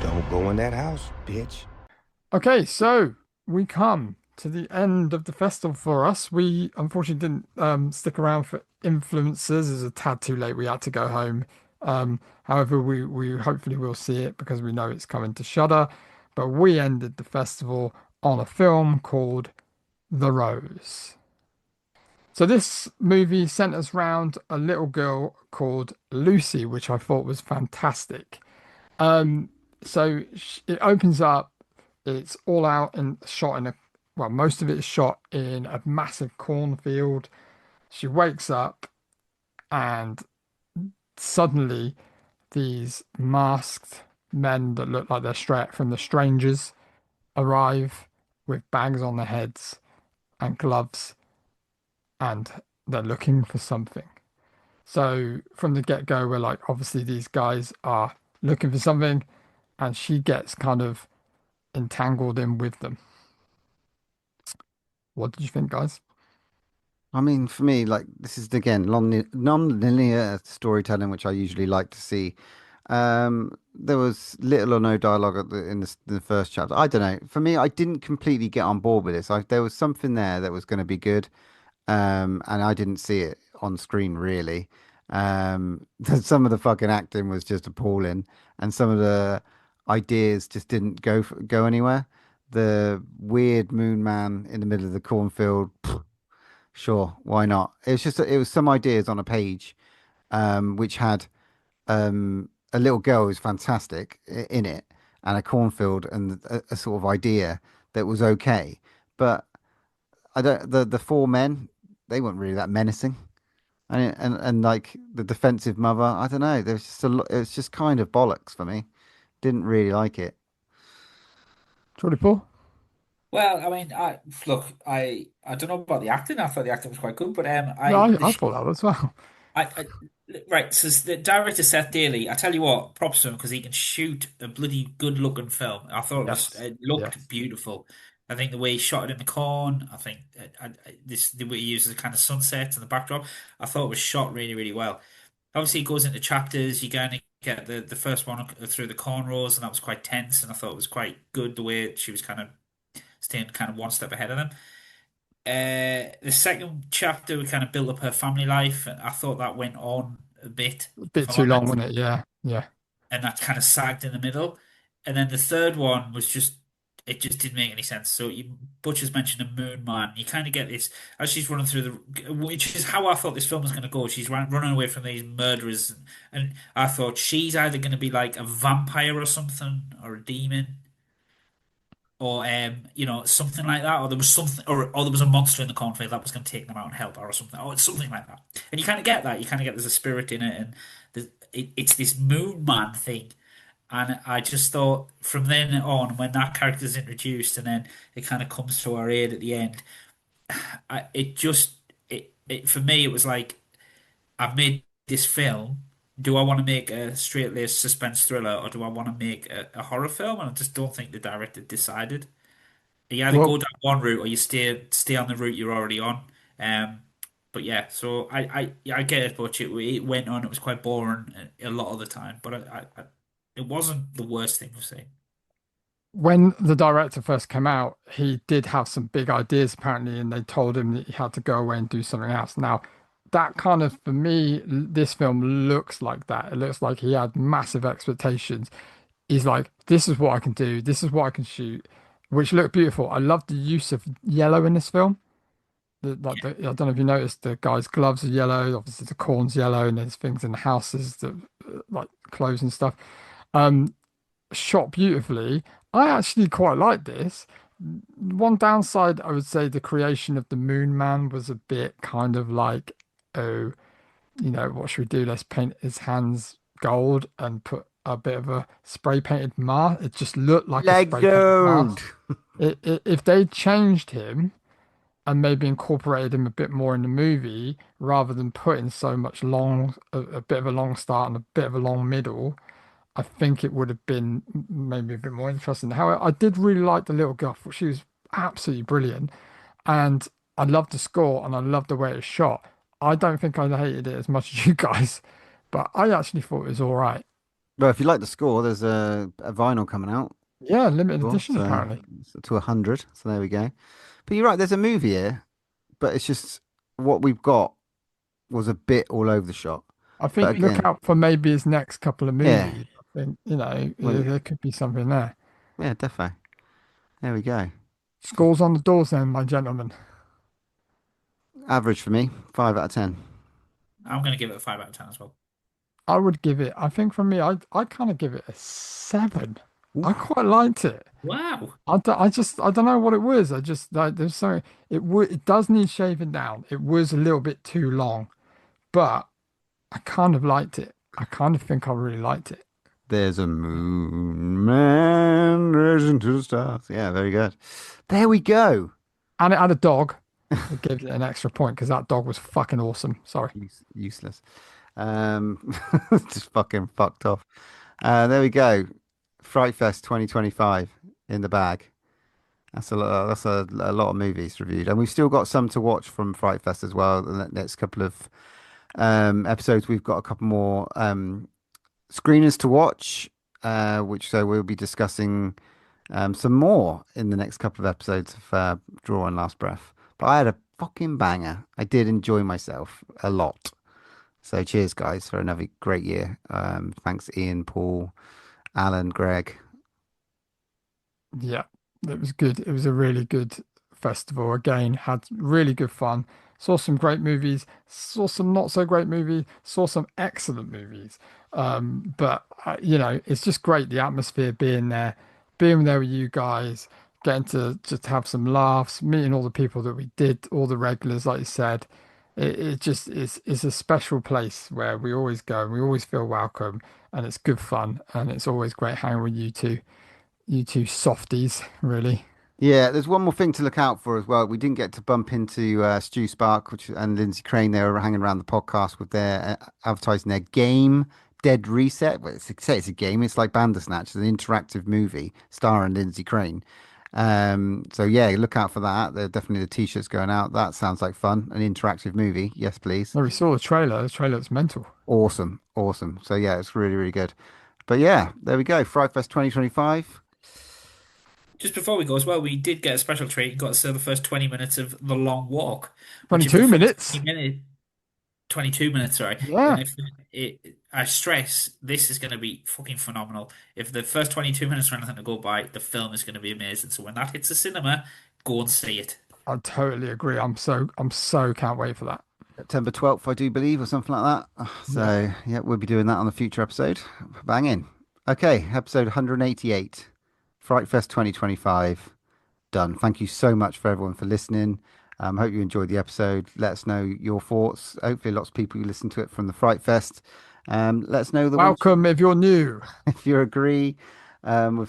Don't go in that house, bitch. Okay, so we come to the end of the festival for us. We unfortunately didn't stick around for influencers. It's a tad too late. We had to go home. However, we hopefully will see it because we know it's coming to Shudder. But we ended the festival on a film called The Rose. So this movie centers around a little girl called Lucy, which I thought was fantastic. Um, it opens up. It's all out and shot in well, most of it is shot in a massive cornfield. She wakes up and suddenly these masked men that look like they're straight from the strangers arrive with bags on their heads and gloves, and they're looking for something. So from the get-go, we're like, obviously these guys are looking for something, and she gets kind of entangled in with them. What did you think, guys? I mean, for me, like this is again non-linear storytelling, which I usually like to see. There was little or no dialogue in the first chapter. I don't know. For me, I didn't completely get on board with this. There was something there that was going to be good, and I didn't see it on screen really. Some of the fucking acting was just appalling, and some of the ideas just didn't go anywhere. The weird moon man in the middle of the cornfield. Sure, why not? It was some ideas on a page, which had a little girl who's fantastic in it, and a cornfield and a sort of idea that was okay. But I don't the four men, they weren't really that menacing. And like the defensive mother, I don't know. There's just a lot. It's just kind of bollocks for me. Didn't really like it. Jordy Paul? Well, I mean, I don't know about the acting. I thought the acting was quite good, but Yeah, I thought that as well. I right. So the director Seth Daly, I tell you what, props to him because he can shoot a bloody good looking film. I thought Yes. it looked Yes. beautiful. I think the way he shot it in the corn, I think the way he uses the kind of sunsets and the backdrop, I thought it was shot really really well. Obviously, it goes into chapters. You kind of get the first one through the cornrows, and that was quite tense, and I thought it was quite good the way she was kind of staying kind of one step ahead of them. The second chapter, we kind of built up her family life, and I thought that went on a bit, A if bit I'm too long, honest, wasn't it? Yeah. Yeah. and that kind of sagged in the middle. And then the third one was just, it just didn't make any sense. So Butcher's mentioned a moon man. You kind of get this as she's running through which is how I thought this film was going to go. She's running away from these murderers, and I thought she's either going to be like a vampire or something, or a demon or something like that, or there was something, or there was a monster in the cornfield that was going to take them out and help her, or something, or it's something like that. And you kind of get that. You kind of get there's a spirit in it, and it's this Moon Man thing. And I just thought from then on, when that character's introduced, and then it kind of comes to our aid at the end, it just it for me it was like I've made this film. Do I want to make a straight-laced suspense thriller or do I want to make a horror film? And I just don't think the director decided. You either Well, go down one route or you stay on the route you're already on. Um, but yeah, so I get it, but it went on. It was quite boring a lot of the time, but it wasn't the worst thing I've seen. when the director first came out, he did have some big ideas apparently, and they told him that he had to go away and do something else. Now, that kind of, for me, this film looks like that. It looks like he had massive expectations. He's like, this is what I can do, this is what I can shoot, which looked beautiful. I love the use of yellow in this film. I don't know if you noticed the guy's gloves are yellow, obviously the corn's yellow, and there's things in the houses that like clothes and stuff. Um, Shot beautifully. I actually quite like this. One downside, I would say the creation of the Moon Man was a bit kind of like, oh, what should we do? Let's paint his hands gold and put a bit of a spray painted mask. It just looked like a spray painted Lego. mask. If they changed him and maybe incorporated him a bit more in the movie rather than putting so much a bit of a long start and a bit of a long middle, I think it would have been maybe a bit more interesting. However, I did really like the little girl. She was absolutely brilliant, and I loved the score and I loved the way it was shot. I don't think I hated it as much as you guys, but I actually thought it was all right. Well, if you like the score, there's a vinyl coming out, Yeah, limited score, edition apparently. so to 100. So there we go. But you're right, there's a movie here, but it's just what we've got was a bit all over the shop. I But think look again, out for maybe his next couple of yeah, movies. I think, well, there could be something there. yeah, defo. There we go. Scores on the doors then, my gentlemen. Average for me, 5 out of 10. I'm going to give it a 5 out of 10 as well. I think for me, I kind of give it a 7. I Oof. quite liked it. Wow. I don't know what it was. I just like there's something it does need shaving down. It was a little bit too long, but I kind of liked it. I kind of think I really liked it. There's a moon man racing to the stars. Yeah, very good. There we go. And it had a dog. It gave it an extra point because that dog was fucking awesome. Sorry. Useless. Just fucking fucked off. There we go. Frightfest 2025 in the bag. That's a lot. That's a lot of movies reviewed, and we've still got some to watch from Frightfest as well. The next couple of episodes, we've got a couple more screeners to watch, which so we'll be discussing some more in the next couple of episodes of Draw and Last Breath. But I had a fucking banger. I did enjoy myself a lot. So cheers, guys, for another great year. Thanks, Ian, Paul, Alan, Greg. Yeah, it was good. It was a really good festival. Again, had really good fun. Saw some great movies, saw some not so great movies, saw some excellent movies. But it's just great the atmosphere being there with you guys, getting to just have some laughs, meeting all the people that we did, all the regulars, like you said. It just is it's a special place where we always go and we always feel welcome and it's good fun and it's always great hanging with you two softies, really. Yeah, there's one more thing to look out for as well. We didn't get to bump into Stu Spark and Lindsay Crane. They were hanging around the podcast with their advertising their game Dead Reset. Well, say it's a game. It's like Bandersnatch. It's an interactive movie starring Lindsay Crane. So yeah, look out for that. There are definitely the t-shirts going out. That sounds like fun. An interactive movie. Yes, please. No, we saw the trailer. The trailer was mental. Awesome. Awesome. So yeah, it's really, really good. But yeah, there we go. Frightfest 2025. Just before we go as well, we did get a special treat and got to see the first 20 minutes of The Long Walk, which if the 22 first minutes. 22 minutes, sorry. Yeah. And if I stress, this is going to be fucking phenomenal. If the first 22 minutes are anything to go by, the film is going to be amazing. So when that hits the cinema, go and see it. I totally agree. I'm so can't wait for that. September 12th, I do believe, or something like that. Yeah. So, yeah, we'll be doing that on a future episode. Bang in. Okay, episode 188, Frightfest 2025. Done. Thank you so much for everyone for listening. Hope you enjoyed the episode. Let us know your thoughts. Hopefully, lots of people who listen to it from the Frightfest. Let us know the ones Welcome if you're new. if you agree. And,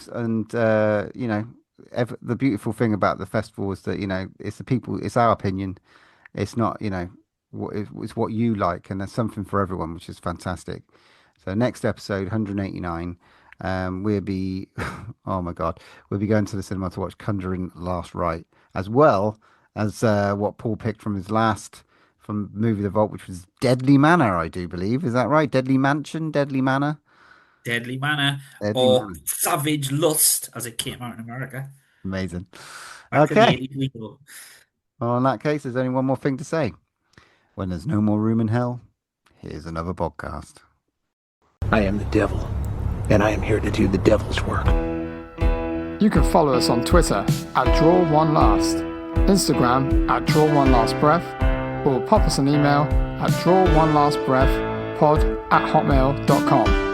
the beautiful thing about the festival is that it's the people, it's our opinion. It's not it's what you like, and there's something for everyone, which is fantastic. So next episode 189, we'll be oh my god, we'll be going to the cinema to watch Conjuring Last Rite, as well as what Paul picked from movie The Vault, which was Deadly Manor, I do believe. Is that right? Deadly Mansion, Deadly Manor, Deadly Manor, Deadly or Manor. Savage Lust, as it came out in America Amazing. back in the Okay. 80s. Well, in that case, there's only one more thing to say. When there's no more room in hell, here's another podcast. I am the devil, and I am here to do the devil's work. You can follow us on Twitter at DrawOneLast, Instagram at DrawOneLastBreath, or pop us an email at DrawOneLastBreathPod@hotmail.com.